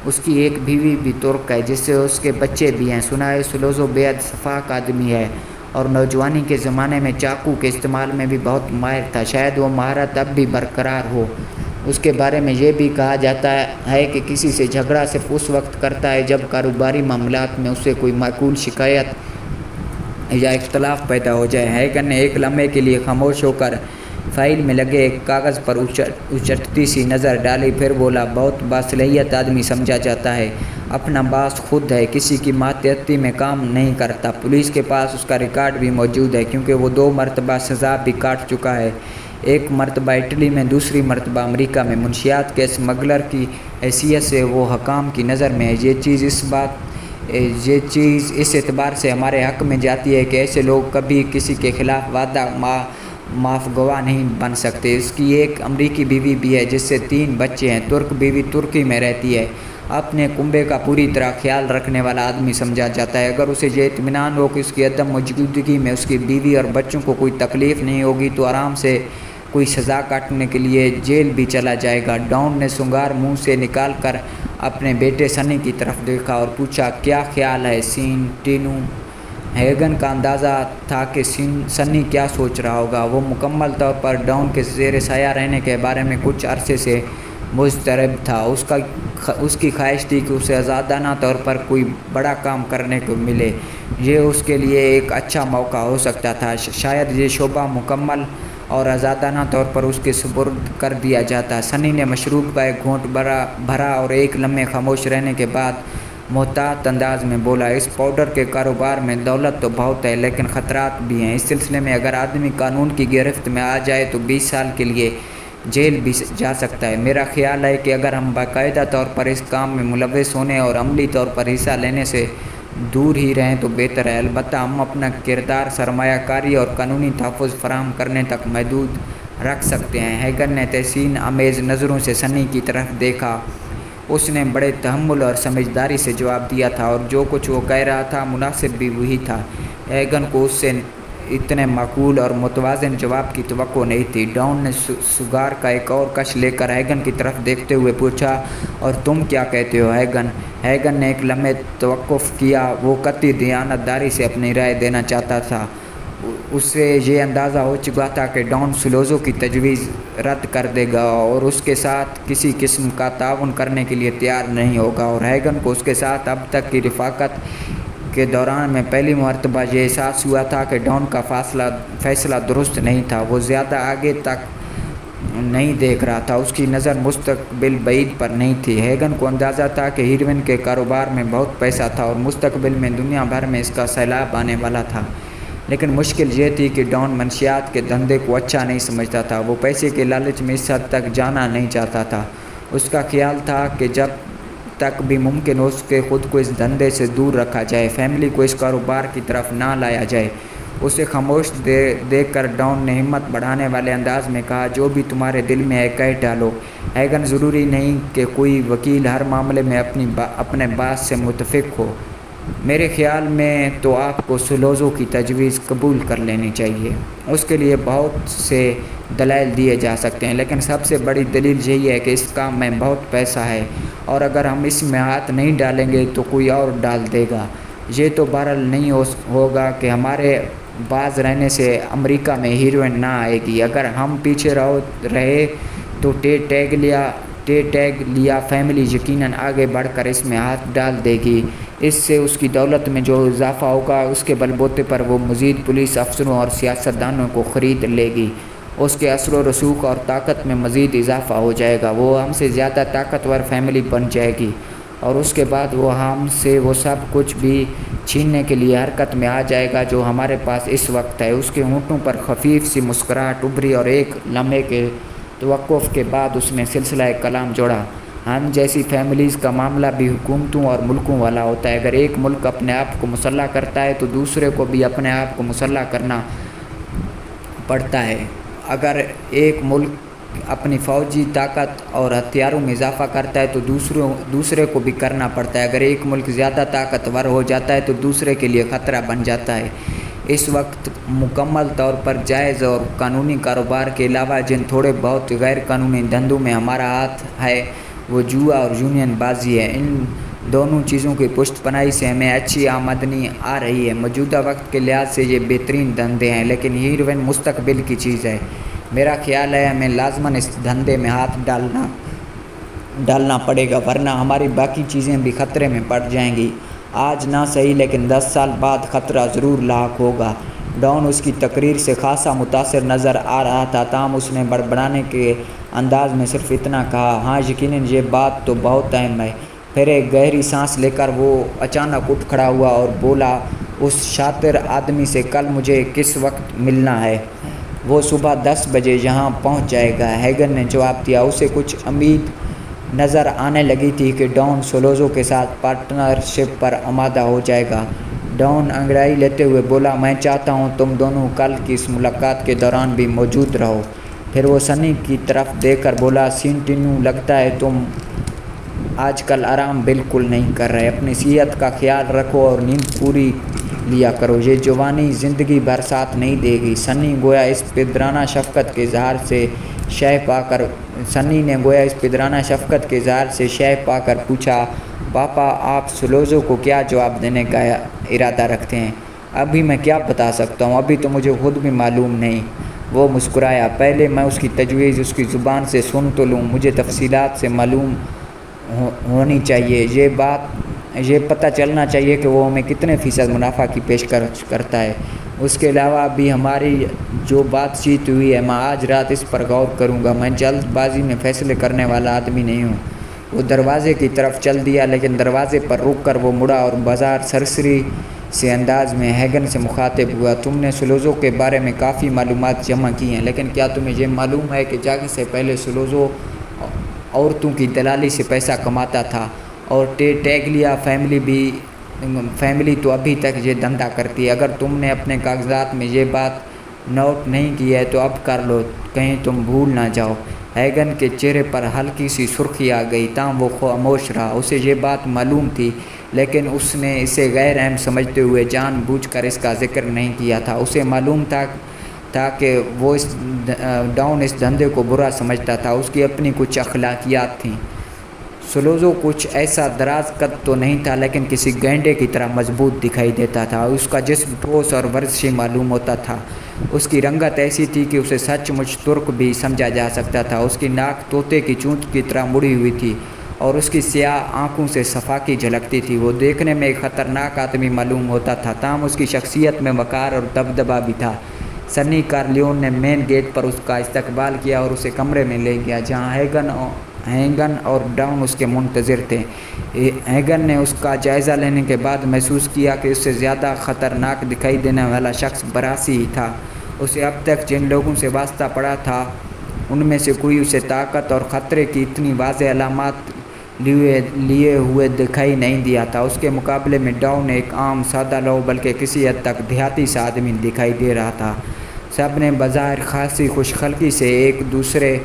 اس کی ایک بیوی بھی ترک ہے جس سے اس کے بچے بھی ہیں۔ سنا ہے سلوزو بے حد شفاق آدمی ہے اور نوجوانی کے زمانے میں چاقو کے استعمال میں بھی بہت ماہر تھا۔ شاید وہ مہارت اب بھی برقرار ہو۔ اس کے بارے میں یہ بھی کہا جاتا ہے کہ کسی سے جھگڑا صرف اس وقت کرتا ہے جب کاروباری معاملات میں اسے کوئی معقول شکایت یا اختلاف پیدا ہو جائے۔ ہیگن نے ایک لمحے کے لیے خاموش ہو کر فائل میں لگے ایک کاغذ پر اچٹتی سی نظر ڈالی، پھر بولا، بہت باصلاحیت آدمی سمجھا جاتا ہے، اپنا باس خود ہے، کسی کی ماتحتی میں کام نہیں کرتا۔ پولیس کے پاس اس کا ریکارڈ بھی موجود ہے، کیونکہ وہ 2 مرتبہ سزا بھی کاٹ چکا ہے، ایک مرتبہ اٹلی میں، دوسری مرتبہ امریکہ میں۔ منشیات کے اسمگلر کی حیثیت سے وہ حکام کی نظر میں ہے۔ یہ چیز اس اعتبار سے ہمارے حق میں جاتی ہے کہ ایسے لوگ کبھی کسی کے خلاف وعدہ معاف گواہ نہیں بن سکتے۔ اس کی ایک امریکی بیوی بھی ہے جس سے 3 بچے ہیں۔ ترک بیوی ترکی میں رہتی ہے۔ اپنے کنبے کا پوری طرح خیال رکھنے والا آدمی سمجھا جاتا ہے۔ اگر اسے یہ اطمینان ہو کہ اس کی عدم موجودگی میں اس کی بیوی اور بچوں کو کوئی تکلیف نہیں ہوگی تو آرام سے کوئی سزا کاٹنے کے لیے جیل بھی چلا جائے گا۔ ڈان نے سنگار منہ سے نکال کر اپنے بیٹے سنی کی طرف دیکھا اور پوچھا، کیا خیال ہے سینٹینو؟ ہیگن کا اندازہ تھا کہ سنی کیا سوچ رہا ہوگا۔ وہ مکمل طور پر ڈان کے زیر سایہ رہنے کے بارے میں کچھ عرصے سے مضطرب تھا۔ اس کی خواہش تھی کہ اسے آزادانہ طور پر کوئی بڑا کام کرنے کو ملے۔ یہ اس کے لیے ایک اچھا موقع ہو سکتا تھا۔ شاید یہ شعبہ مکمل اور آزادانہ طور پر اس کے سپرد کر دیا جاتا۔ سنی نے مشروب کا ایک گھونٹ بھرا اور ایک لمحے خاموش رہنے کے بعد محتاط انداز میں بولا، اس پاؤڈر کے کاروبار میں دولت تو بہت ہے لیکن خطرات بھی ہیں۔ اس سلسلے میں اگر آدمی قانون کی گرفت میں آ جائے تو 20 سال کے لیے جیل بھی جا سکتا ہے۔ میرا خیال ہے کہ اگر ہم باقاعدہ طور پر اس کام میں ملوث ہونے اور عملی طور پر حصہ لینے سے دور ہی رہیں تو بہتر ہے۔ البتہ ہم اپنا کردار سرمایہ کاری اور قانونی تحفظ فراہم کرنے تک محدود رکھ سکتے ہیں۔ ہیگن نے تحسین آمیز نظروں سے سنی کی طرف دیکھا۔ اس نے بڑے تحمل اور سمجھداری سے جواب دیا تھا اور جو کچھ وہ کہہ رہا تھا مناسب بھی وہی تھا۔ ہیگن کو اس سے اتنے معقول اور متوازن جواب کی توقع نہیں تھی۔ ڈان نے سگار کا ایک اور کش لے کر ہیگن کی طرف دیکھتے ہوئے پوچھا، اور تم کیا کہتے ہو ہیگن؟ ہیگن نے ایک لمحے توقف کیا۔ وہ قطعی دیانت داری سے اپنی رائے دینا چاہتا تھا۔ اسے یہ اندازہ ہو چکا تھا کہ ڈان سلوزو کی تجویز رد کر دے گا اور اس کے ساتھ کسی قسم کا تعاون کرنے کے لیے تیار نہیں ہوگا، اور ہیگن کو اس کے ساتھ اب تک کی رفاقت کے دوران میں پہلی مرتبہ یہ احساس ہوا تھا کہ ڈان کا فیصلہ درست نہیں تھا۔ وہ زیادہ آگے تک نہیں دیکھ رہا تھا، اس کی نظر مستقبل بعید پر نہیں تھی۔ ہیگن کو اندازہ تھا کہ ہیروئن کے کاروبار میں بہت پیسہ تھا اور مستقبل میں دنیا بھر میں اس کا سیلاب آنے والا تھا، لیکن مشکل یہ تھی کہ ڈان منشیات کے دھندے کو اچھا نہیں سمجھتا تھا۔ وہ پیسے کے لالچ میں اس حد تک جانا نہیں چاہتا تھا۔ اس کا خیال تھا کہ جب تک بھی ممکن ہو سکے خود کو اس دھندے سے دور رکھا جائے، فیملی کو اس کاروبار کی طرف نہ لایا جائے۔ اسے خاموش دیکھ کر ڈان نے ہمت بڑھانے والے انداز میں کہا، جو بھی تمہارے دل میں ہے کہہ ڈالو ہیگن۔ ضروری نہیں کہ کوئی وکیل ہر معاملے میں اپنے باس سے متفق ہو۔ میرے خیال میں تو آپ کو سلوزو کی تجویز قبول کر لینی چاہیے۔ اس کے لیے بہت سے دلائل دیے جا سکتے ہیں، لیکن سب سے بڑی دلیل یہی ہے کہ اس کام میں بہت پیسہ ہے اور اگر ہم اس میں ہاتھ نہیں ڈالیں گے تو کوئی اور ڈال دے گا۔ یہ تو بہرحال نہیں ہوگا کہ ہمارے باز رہنے سے امریکہ میں ہیروئن نہ آئے گی۔ اگر ہم پیچھے رہے تو ٹیگ لیا فیملی یقیناً آگے بڑھ کر اس میں ہاتھ ڈال دے گی۔ اس سے اس کی دولت میں جو اضافہ ہوگا اس کے بل بوتے پر وہ مزید پولیس افسروں اور سیاستدانوں کو خرید لے گی۔ اس کے اثر و رسوخ اور طاقت میں مزید اضافہ ہو جائے گا۔ وہ ہم سے زیادہ طاقتور فیملی بن جائے گی اور اس کے بعد وہ ہم سے وہ سب کچھ بھی چھیننے کے لیے حرکت میں آ جائے گا جو ہمارے پاس اس وقت ہے۔ اس کے ہونٹوں پر خفیف سی مسکراہٹ ابھری اور ایک لمحے کے توقف کے بعد اس نے سلسلہ کلام جوڑا، ہم جیسی فیملیز کا معاملہ بھی حکومتوں اور ملکوں والا ہوتا ہے۔ اگر ایک ملک اپنے آپ کو مسلح کرتا ہے تو دوسرے کو بھی اپنے آپ کو مسلح کرنا پڑتا ہے۔ اگر ایک ملک اپنی فوجی طاقت اور ہتھیاروں میں اضافہ کرتا ہے تو دوسرے کو بھی کرنا پڑتا ہے۔ اگر ایک ملک زیادہ طاقتور ہو جاتا ہے تو دوسرے کے لیے خطرہ بن جاتا ہے۔ اس وقت مکمل طور پر جائز اور قانونی کاروبار کے علاوہ جن تھوڑے بہت غیر قانونی دھندوں میں ہمارا ہاتھ ہے وہ جوا اور یونین بازی ہے۔ ان دونوں چیزوں کی پشت پناہی سے ہمیں اچھی آمدنی آ رہی ہے۔ موجودہ وقت کے لحاظ سے یہ بہترین دھندے ہیں، لیکن ہیروئن مستقبل کی چیز ہے۔ میرا خیال ہے ہمیں لازماً اس دھندے میں ہاتھ ڈالنا پڑے گا، ورنہ ہماری باقی چیزیں بھی خطرے میں پڑ جائیں گی۔ آج نہ صحیح لیکن 10 سال بعد خطرہ ضرور لاحق ہوگا۔ ڈان اس کی تقریر سے خاصا متاثر نظر آ رہا تھا، تاہم اس نے بڑبڑانے کے انداز میں صرف اتنا کہا، ہاں یقیناً یہ بات تو بہت اہم ہے۔ پھر ایک گہری سانس لے کر وہ اچانک اٹھ کھڑا ہوا اور بولا، اس شاطر آدمی سے کل مجھے کس وقت ملنا ہے؟ وہ صبح 10 بجے یہاں پہنچ جائے گا، ہیگن نے جواب دیا۔ اسے کچھ امید نظر آنے لگی تھی کہ ڈان سولوزو کے ساتھ پارٹنرشپ پر آمادہ ہو جائے گا۔ ڈان انگڑائی لیتے ہوئے بولا، میں چاہتا ہوں تم دونوں کل کی اس ملاقات کے دوران بھی موجود رہو۔ پھر وہ سنی کی طرف دیکھ کر بولا، سینٹینو، لگتا ہے تم آج کل آرام بالکل نہیں کر رہے۔ اپنی صحت کا خیال رکھو اور نیند پوری لیا کرو، یہ جوانی زندگی بھر ساتھ نہیں دے گی۔ سنی نے گویا اس پدرانہ شفقت کے اظہار سے شہ پا کر پوچھا، پاپا آپ سولوزو کو کیا جواب دینے کا ارادہ رکھتے ہیں؟ ابھی میں کیا بتا سکتا ہوں، ابھی تو مجھے خود بھی معلوم نہیں۔ وہ مسکرایا، پہلے میں اس کی تجویز اس کی زبان سے سن تو لوں، مجھے تفصیلات سے معلوم ہونی چاہیے، یہ پتہ چلنا چاہیے کہ وہ ہمیں کتنے فیصد منافع کی پیشکش کرتا ہے۔ اس کے علاوہ بھی ہماری جو بات چیت ہوئی ہے، میں آج رات اس پر غور کروں گا، میں جلد بازی میں فیصلے کرنے والا آدمی نہیں ہوں۔ وہ دروازے کی طرف چل دیا، لیکن دروازے پر رک کر وہ مڑا اور بازار سرسری سے انداز میں ہیگن سے مخاطب ہوا، تم نے سولوزو کے بارے میں کافی معلومات جمع کی ہیں، لیکن کیا تمہیں یہ معلوم ہے کہ جانے سے پہلے سولوزو عورتوں کی دلالی سے پیسہ کماتا تھا، اور ٹیگلیا فیملی تو ابھی تک یہ دھندا کرتی ہے۔ اگر تم نے اپنے کاغذات میں یہ بات نوٹ نہیں کی ہے تو اب کر لو، کہیں تم بھول نہ جاؤ۔ ہیگن کے چہرے پر ہلکی سی سرخی آ گئی، تاہم وہ خاموش رہا۔ اسے یہ بات معلوم تھی، لیکن اس نے اسے غیر اہم سمجھتے ہوئے جان بوجھ کر اس کا ذکر نہیں کیا تھا۔ اسے معلوم تھا کہ وہ ڈان اس دھندے کو برا سمجھتا تھا، اس کی اپنی کچھ اخلاقیات تھیں۔ سولوزو کچھ ایسا دراز قد تو نہیں تھا، لیکن کسی گینڈے کی طرح مضبوط دکھائی دیتا تھا۔ اس کا جسم ٹھوس اور ورزشی معلوم ہوتا تھا۔ اس کی رنگت ایسی تھی کہ اسے سچ مچ ترک بھی سمجھا جا سکتا تھا۔ اس کی ناک طوطے کی چونچ کی طرح مڑی ہوئی تھی اور اس کی سیاہ آنکھوں سے صفاقی جھلکتی تھی۔ وہ دیکھنے میں ایک خطرناک آدمی معلوم ہوتا تھا، تاہم اس کی شخصیت میں وقار اور دبدبا بھی تھا۔ سنی کارلیون نے مین گیٹ پر اس کا استقبال کیا اور اسے کمرے میں لے گیا، جہاں ہیگن اور ڈان اس کے منتظر تھے۔ ہیگن نے اس کا جائزہ لینے کے بعد محسوس کیا کہ اس سے زیادہ خطرناک دکھائی دینے والا شخص براسی ہی تھا۔ اسے اب تک جن لوگوں سے واسطہ پڑا تھا، ان میں سے کوئی اسے طاقت اور خطرے کی اتنی واضح علامات لیے ہوئے دکھائی نہیں دیا تھا۔ اس کے مقابلے میں ڈان ایک عام، سادہ لو، بلکہ کسی حد تک دیہاتی سا آدمی دکھائی دے رہا تھا۔ سب نے بظاہر خاصی خوش خلقی سے ایک دوسرے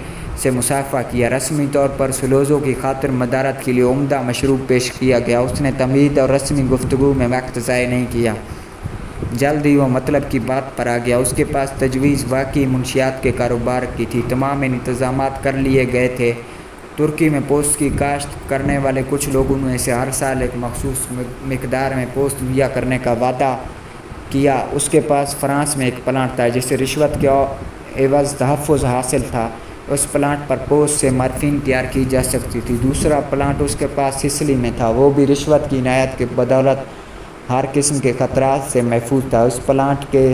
سے مصافحہ کیا۔ رسمی طور پر سولوزو کی خاطر مدارت کے لیے عمدہ مشروب پیش کیا گیا۔ اس نے تمہید اور رسمی گفتگو میں وقت ضائع نہیں کیا، جلد ہی وہ مطلب کی بات پر آ گیا۔ اس کے پاس تجویز واقعی منشیات کے کاروبار کی تھی، تمام انتظامات کر لیے گئے تھے۔ ترکی میں پوست کی کاشت کرنے والے کچھ لوگوں نے اسے ہر سال ایک مخصوص مقدار میں پوست مہیا کرنے کا وعدہ کیا۔ اس کے پاس فرانس میں ایک پلانٹ تھا جسے رشوت کے عوض تحفظ حاصل تھا۔ اس پلانٹ پر پوست سے مارفین تیار کی جا سکتی تھی۔ دوسرا پلانٹ اس کے پاس سسلی میں تھا، وہ بھی رشوت کی عنایت کی بدولت ہر قسم کے خطرات سے محفوظ تھا۔ اس پلانٹ کے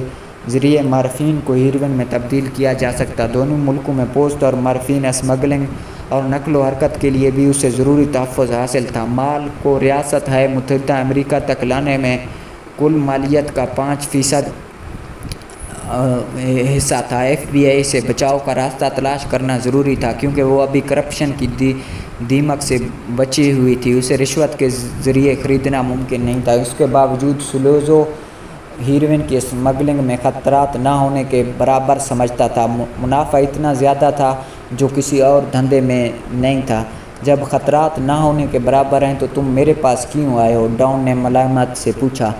ذریعے مارفین کو ہیروئن میں تبدیل کیا جا سکتا۔ دونوں ملکوں میں پوست اور مارفین اسمگلنگ اور نقل و حرکت کے لیے بھی اسے ضروری تحفظ حاصل تھا۔ مال کو ریاست متحدہ امریکہ تک لانے میں کل مالیت کا 5% حصہ تھا۔ ایف بی آئی سے بچاؤ کا راستہ تلاش کرنا ضروری تھا، کیونکہ وہ ابھی کرپشن کی دیمک سے بچی ہوئی تھی۔ اسے رشوت کے ذریعے خریدنا ممکن نہیں تھا۔ اس کے باوجود سولوزو ہیروئن کی اسمگلنگ میں خطرات نہ ہونے کے برابر سمجھتا تھا۔ منافع اتنا زیادہ تھا جو کسی اور دھندے میں نہیں تھا۔ جب خطرات نہ ہونے کے برابر ہیں تو تم میرے پاس کیوں آئے ہو؟ ڈان نے ملامت سے پوچھا۔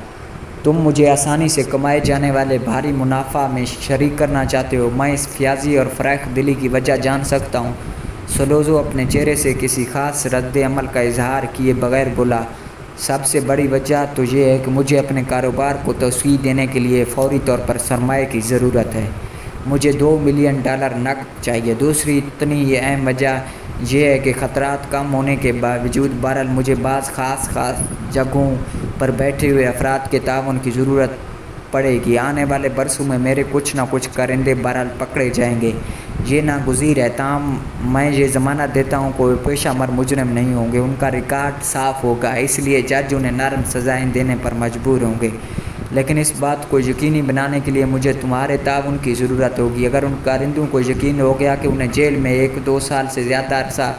تم مجھے آسانی سے کمائے جانے والے بھاری منافع میں شریک کرنا چاہتے ہو۔ میں اس فیاضی اور فریق دلی کی وجہ جان سکتا ہوں؟ سلوزو اپنے چہرے سے کسی خاص رد عمل کا اظہار کیے بغیر بولا، سب سے بڑی وجہ تو یہ ہے کہ مجھے اپنے کاروبار کو توسیع دینے کے لیے فوری طور پر سرمایہ کی ضرورت ہے۔ مجھے $2 ملین نقد چاہیے۔ دوسری اتنی ہی اہم وجہ یہ ہے کہ خطرات کم ہونے کے باوجود بہرحال مجھے بعض خاص جگہوں پر بیٹھے ہوئے افراد کے تعاون کی ضرورت پڑے گی۔ آنے والے برسوں میں میرے کچھ نہ کچھ کارندے بہرحال پکڑے جائیں گے، یہ ناگزیر ہے، تاہم میں یہ ضمانت دیتا ہوں کہ وہ پیشہ ور مجرم نہیں ہوں گے، ان کا ریکارڈ صاف ہوگا، اس لیے جج انہیں نرم سزائیں دینے پر مجبور ہوں گے۔ لیکن اس بات کو یقینی بنانے کے لیے مجھے تمہارے تعاون کی ضرورت ہوگی۔ اگر ان کارندوں کو یقین ہو گیا کہ انہیں جیل میں 1-2 سال سے زیادہ عرصہ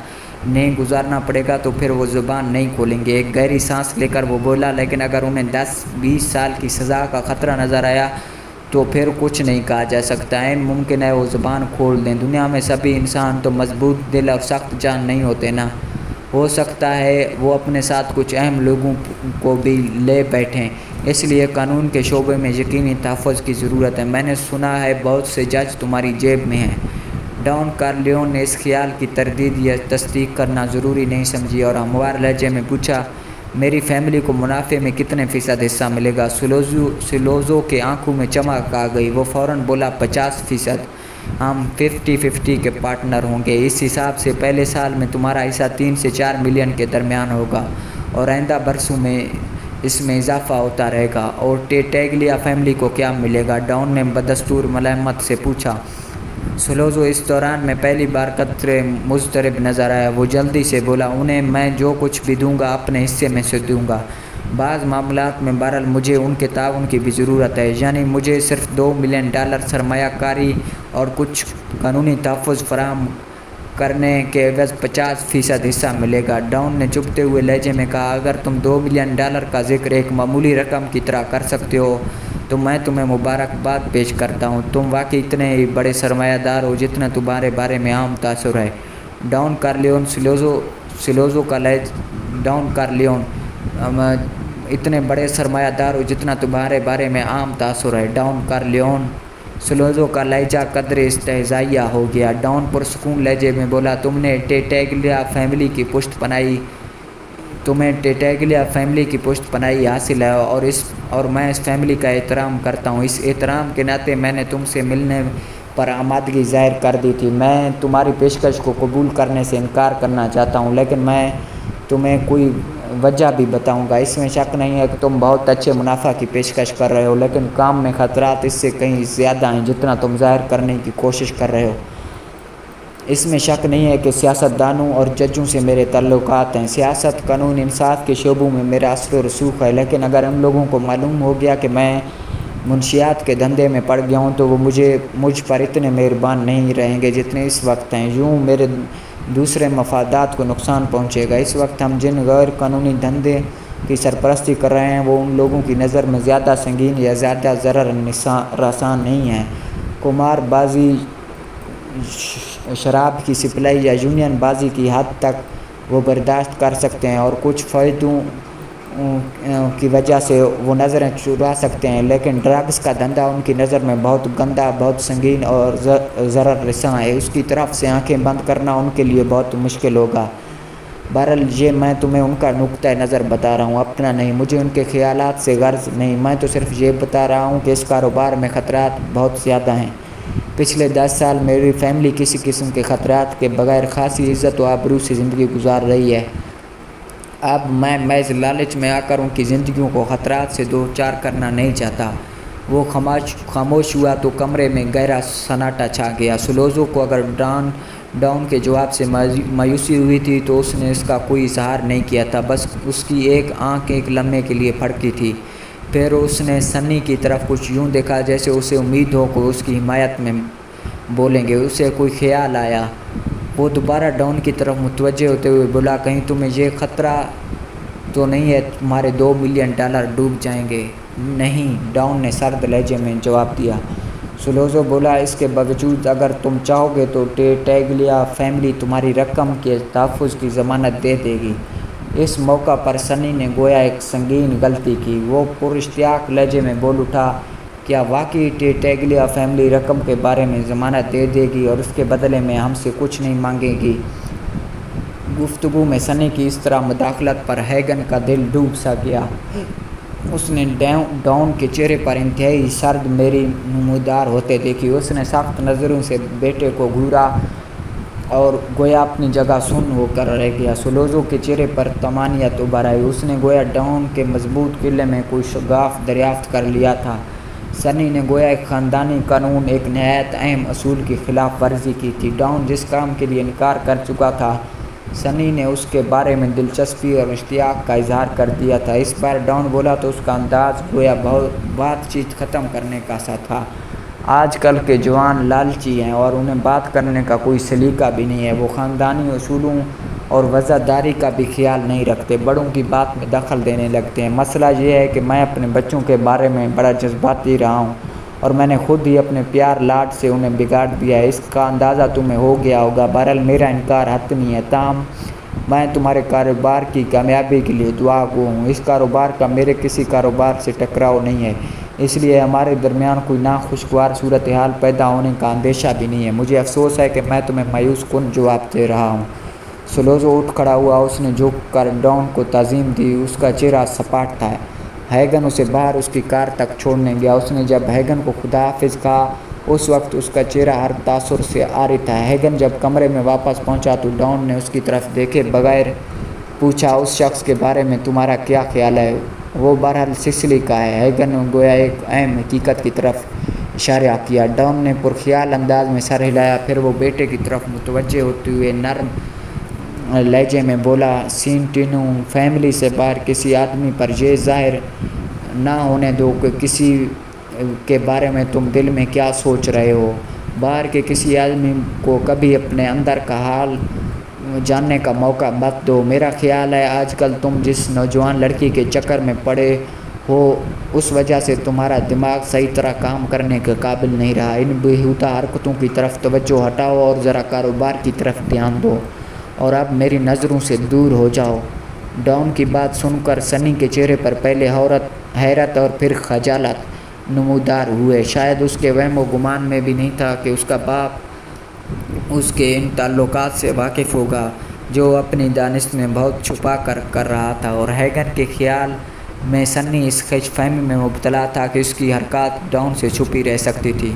نہیں گزارنا پڑے گا تو پھر وہ زبان نہیں کھولیں گے۔ ایک گہری سانس لے کر وہ بولا، لیکن اگر انہیں 10-20 سال کی سزا کا خطرہ نظر آیا تو پھر کچھ نہیں کہا جا سکتا۔ ممکن ہے وہ زبان کھول دیں۔ دنیا میں سبھی انسان تو مضبوط دل اور سخت جان نہیں ہوتے نا۔ ہو سکتا ہے وہ اپنے ساتھ کچھ اہم لوگوں کو بھی لے بیٹھیں، اس لیے قانون کے شعبے میں یقینی تحفظ کی ضرورت ہے۔ میں نے سنا ہے بہت سے جج تمہاری جیب میں ہیں۔ ڈان کارلیون نے اس خیال کی تردید یا تصدیق کرنا ضروری نہیں سمجھی اور ہموار لہجے میں پوچھا، میری فیملی کو منافع میں کتنے فیصد حصہ ملے گا؟ سلوزو کے آنکھوں میں چمک آ گئی، وہ فوراً بولا، 50%۔ ہم 50-50 کے پارٹنر ہوں گے۔ اس حساب سے پہلے سال میں تمہارا حصہ 3 سے 4 ملین کے درمیان ہوگا اور آئندہ برسوں میں اس میں اضافہ ہوتا رہے گا۔ اور ٹیٹیگلیا فیملی کو کیا ملے گا؟ ڈان نے بدستور ملامت سے پوچھا۔ سلوزو اس دوران میں پہلی بار قدرے مضطرب نظر آیا۔ وہ جلدی سے بولا، انہیں میں جو کچھ بھی دوں گا اپنے حصے میں سے دوں گا۔ بعض معاملات میں بہرحال مجھے ان کے تعاون کی بھی ضرورت ہے، یعنی مجھے صرف $2 ملین سرمایہ کاری اور کچھ قانونی تحفظ فراہم کرنے کے عوض 50% حصہ ملے گا۔ ڈان نے چبھتے ہوئے لہجے میں کہا، اگر تم $2 ملین کا ذکر ایک معمولی رقم کی طرح کر سکتے ہو تو میں تمہیں مبارکباد پیش کرتا ہوں۔ تم واقعی اتنے ہی بڑے سرمایہ دار ہو جتنا تمہارے بارے میں عام تاثر ہے۔ ڈان کارلیون اتنے بڑے سرمایہ دار ہو جتنا تمہارے بارے میں عام تاثر ہے۔ ڈان کارلیون سلوزو کا لہجہ قدرے استہزائیہ ہو گیا۔ ڈان پرسکون لہجے میں بولا، تمہیں ٹیٹیگلیا فیملی کی پشت پناہی حاصل ہے اور میں اس فیملی کا احترام کرتا ہوں۔ اس احترام کے ناطے میں نے تم سے ملنے پر آمادگی ظاہر کر دی تھی۔ میں تمہاری پیشکش کو قبول کرنے سے انکار کرنا چاہتا ہوں، لیکن میں تمہیں کوئی وجہ بھی بتاؤں گا۔ اس میں شک نہیں ہے کہ تم بہت اچھے منافع کی پیشکش کر رہے ہو، لیکن کام میں خطرات اس سے کہیں زیادہ ہیں جتنا تم ظاہر کرنے کی کوشش کر رہے ہو۔ اس میں شک نہیں ہے کہ سیاستدانوں اور ججوں سے میرے تعلقات ہیں۔ سیاست، قانون، انصاف کے شعبوں میں میرا اثر و رسوخ ہے، لیکن اگر ان لوگوں کو معلوم ہو گیا کہ میں منشیات کے دھندے میں پڑ گیا ہوں تو وہ مجھ پر اتنے مہربان نہیں رہیں گے جتنے اس وقت ہیں۔ یوں میرے دوسرے مفادات کو نقصان پہنچے گا۔ اس وقت ہم جن غیر قانونی دھندے کی سرپرستی کر رہے ہیں وہ ان لوگوں کی نظر میں زیادہ سنگین یا زیادہ ضرر رساں نہیں ہیں۔ قمار بازی، شراب کی سپلائی یا یونین بازی کی حد تک وہ برداشت کر سکتے ہیں اور کچھ فائدوں کی وجہ سے وہ نظریں چرا سکتے ہیں، لیکن ڈرگز کا دھندا ان کی نظر میں بہت گندا، بہت سنگین اور ضرر رساں ہے۔ اس کی طرف سے آنکھیں بند کرنا ان کے لیے بہت مشکل ہوگا۔ بہرحال یہ میں تمہیں ان کا نقطہ نظر بتا رہا ہوں، اپنا نہیں۔ مجھے ان کے خیالات سے غرض نہیں، میں تو صرف یہ بتا رہا ہوں کہ اس کاروبار میں خطرات بہت زیادہ ہیں۔ پچھلے 10 سال میری فیملی کسی قسم کے خطرات کے بغیر خاصی عزت و آبرو سے زندگی گزار رہی ہے۔ اب میں محض لالچ میں آ کر ان کی زندگیوں کو خطرات سے دوچار کرنا نہیں چاہتا۔ وہ خاموش ہوا تو کمرے میں گہرا سناٹا چھا گیا۔ سلوزو کو اگر ڈان کے جواب سے مایوسی ہوئی تھی تو اس نے اس کا کوئی اظہار نہیں کیا تھا، بس اس کی ایک آنکھ ایک لمحے کے لیے پھڑکی تھی۔ پھر اس نے سنی کی طرف کچھ یوں دیکھا جیسے اسے امید ہو کہ اس کی حمایت میں بولیں گے۔ اسے کوئی خیال آیا۔ وہ دوبارہ ڈان کی طرف متوجہ ہوتے ہوئے بولا، کہیں تمہیں یہ خطرہ تو نہیں ہے تمہارے $2 ملین ڈوب جائیں گے؟ نہیں، ڈان نے سرد لہجے میں جواب دیا۔ سلوزو بولا، اس کے باوجود اگر تم چاہو گے تو ٹیٹیگلیا فیملی تمہاری رقم کے تحفظ کی ضمانت دے دے گی۔ اس موقع پر سنی نے گویا ایک سنگین غلطی کی۔ وہ پراشتیاق لہجے میں بول اٹھا، کیا واقعی ٹیگلیا فیملی رقم کے بارے میں ضمانت دے دے گی اور اس کے بدلے میں ہم سے کچھ نہیں مانگے گی؟ گفتگو میں سنی کی اس طرح مداخلت پر ہیگن کا دل ڈوب سا گیا۔ اس نے ڈان کے چہرے پر انتہائی سرد میری نمودار ہوتے دیکھی۔ اس نے سخت نظروں سے بیٹے کو گھورا اور گویا اپنی جگہ سن ہو کر رہ گیا۔ سولوزو کے چہرے پر طمانینت ابھر آئی۔ اس نے گویا ڈان کے مضبوط قلعے میں کوئی شگاف دریافت کر لیا تھا۔ سنی نے گویا ایک خاندانی قانون، ایک نہایت اہم اصول کی خلاف ورزی کی تھی۔ ڈان جس کام کے لیے انکار کر چکا تھا، سنی نے اس کے بارے میں دلچسپی اور اشتیاق کا اظہار کر دیا تھا۔ اس بار ڈان بولا تو اس کا انداز گویا بات چیت ختم کرنے کا سا تھا۔ آج کل کے جوان لالچی ہیں اور انہیں بات کرنے کا کوئی سلیقہ بھی نہیں ہے۔ وہ خاندانی اصولوں اور وفاداری کا بھی خیال نہیں رکھتے، بڑوں کی بات میں دخل دینے لگتے ہیں۔ مسئلہ یہ ہے کہ میں اپنے بچوں کے بارے میں بڑا جذباتی رہا ہوں اور میں نے خود ہی اپنے پیار لاڈ سے انہیں بگاڑ دیا ہے۔ اس کا اندازہ تمہیں ہو گیا ہوگا۔ بہرحال میرا انکار حتمی ہے، تاہم میں تمہارے کاروبار کی کامیابی کے لیے دعا گو ہوں۔ اس کاروبار کا میرے کسی کاروبار سے ٹکراؤ نہیں ہے، اس لیے ہمارے درمیان کوئی ناخوشگوار صورتحال پیدا ہونے کا اندیشہ بھی نہیں ہے۔ مجھے افسوس ہے کہ میں تمہیں مایوس کن جواب دے رہا ہوں۔ سولوزو اٹھ کھڑا ہوا، اس نے جھک کر ڈان کو تعظیم دی۔ اس کا چہرہ سپاٹ تھا۔ ہیگن اسے باہر اس کی کار تک چھوڑنے گیا۔ اس نے جب ہیگن کو خدا حافظ کہا، اس وقت اس کا چہرہ ہر تاثر سے عاری تھا۔ ہیگن جب کمرے میں واپس پہنچا تو ڈان نے اس کی طرف دیکھے بغیر پوچھا، اس شخص کے بارے میں تمہارا کیا خیال ہے؟ وہ بہرحال سسلی کا ہے۔ ہیگن نے گویا ایک اہم حقیقت کی طرف اشارہ کیا۔ ڈان نے پرخیال انداز میں سر ہلایا، پھر وہ بیٹے کی طرف متوجہ ہوتے ہوئے نرم لہجے میں بولا، سینٹینو فیملی سے باہر کسی آدمی پر یہ ظاہر نہ ہونے دو کہ کسی کے بارے میں تم دل میں کیا سوچ رہے ہو۔ باہر کے کسی آدمی کو کبھی اپنے اندر کا حال جاننے کا موقع مت دو۔ میرا خیال ہے آج کل تم جس نوجوان لڑکی کے چکر میں پڑے ہو اس وجہ سے تمہارا دماغ صحیح طرح کام کرنے کے قابل نہیں رہا۔ ان بیہودہ حرکتوں کی طرف توجہ ہٹاؤ اور ذرا کاروبار کی طرف دھیان دو، اور اب میری نظروں سے دور ہو جاؤ۔ ڈان کی بات سن کر سنی کے چہرے پر پہلے حیرت اور پھر خجالت نمودار ہوئے۔ شاید اس کے وہم و گمان میں بھی نہیں تھا کہ اس کا باپ اس کے ان تعلقات سے واقف ہوگا جو اپنی دانست میں بہت چھپا کر رہا تھا، اور ہیگن کے خیال میں سنی اس غلط فہمی میں مبتلا تھا کہ اس کی حرکات ڈان سے چھپی رہ سکتی تھی۔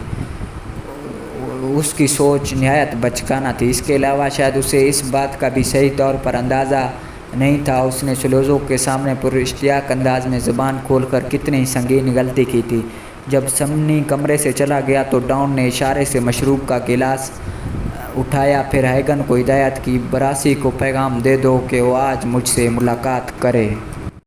اس کی سوچ نہایت بچکانہ تھی۔ اس کے علاوہ شاید اسے اس بات کا بھی صحیح طور پر اندازہ نہیں تھا اس نے سولوزو کے سامنے پر اشتیاق انداز میں زبان کھول کر کتنی سنگین غلطی کی تھی۔ جب سنی کمرے سے چلا گیا تو ڈان نے اشارے سے مشروب کا گلاس اٹھایا، پھر ہیگن کو ہدایت کی، براسی کو پیغام دے دو کہ وہ آج مجھ سے ملاقات کرے۔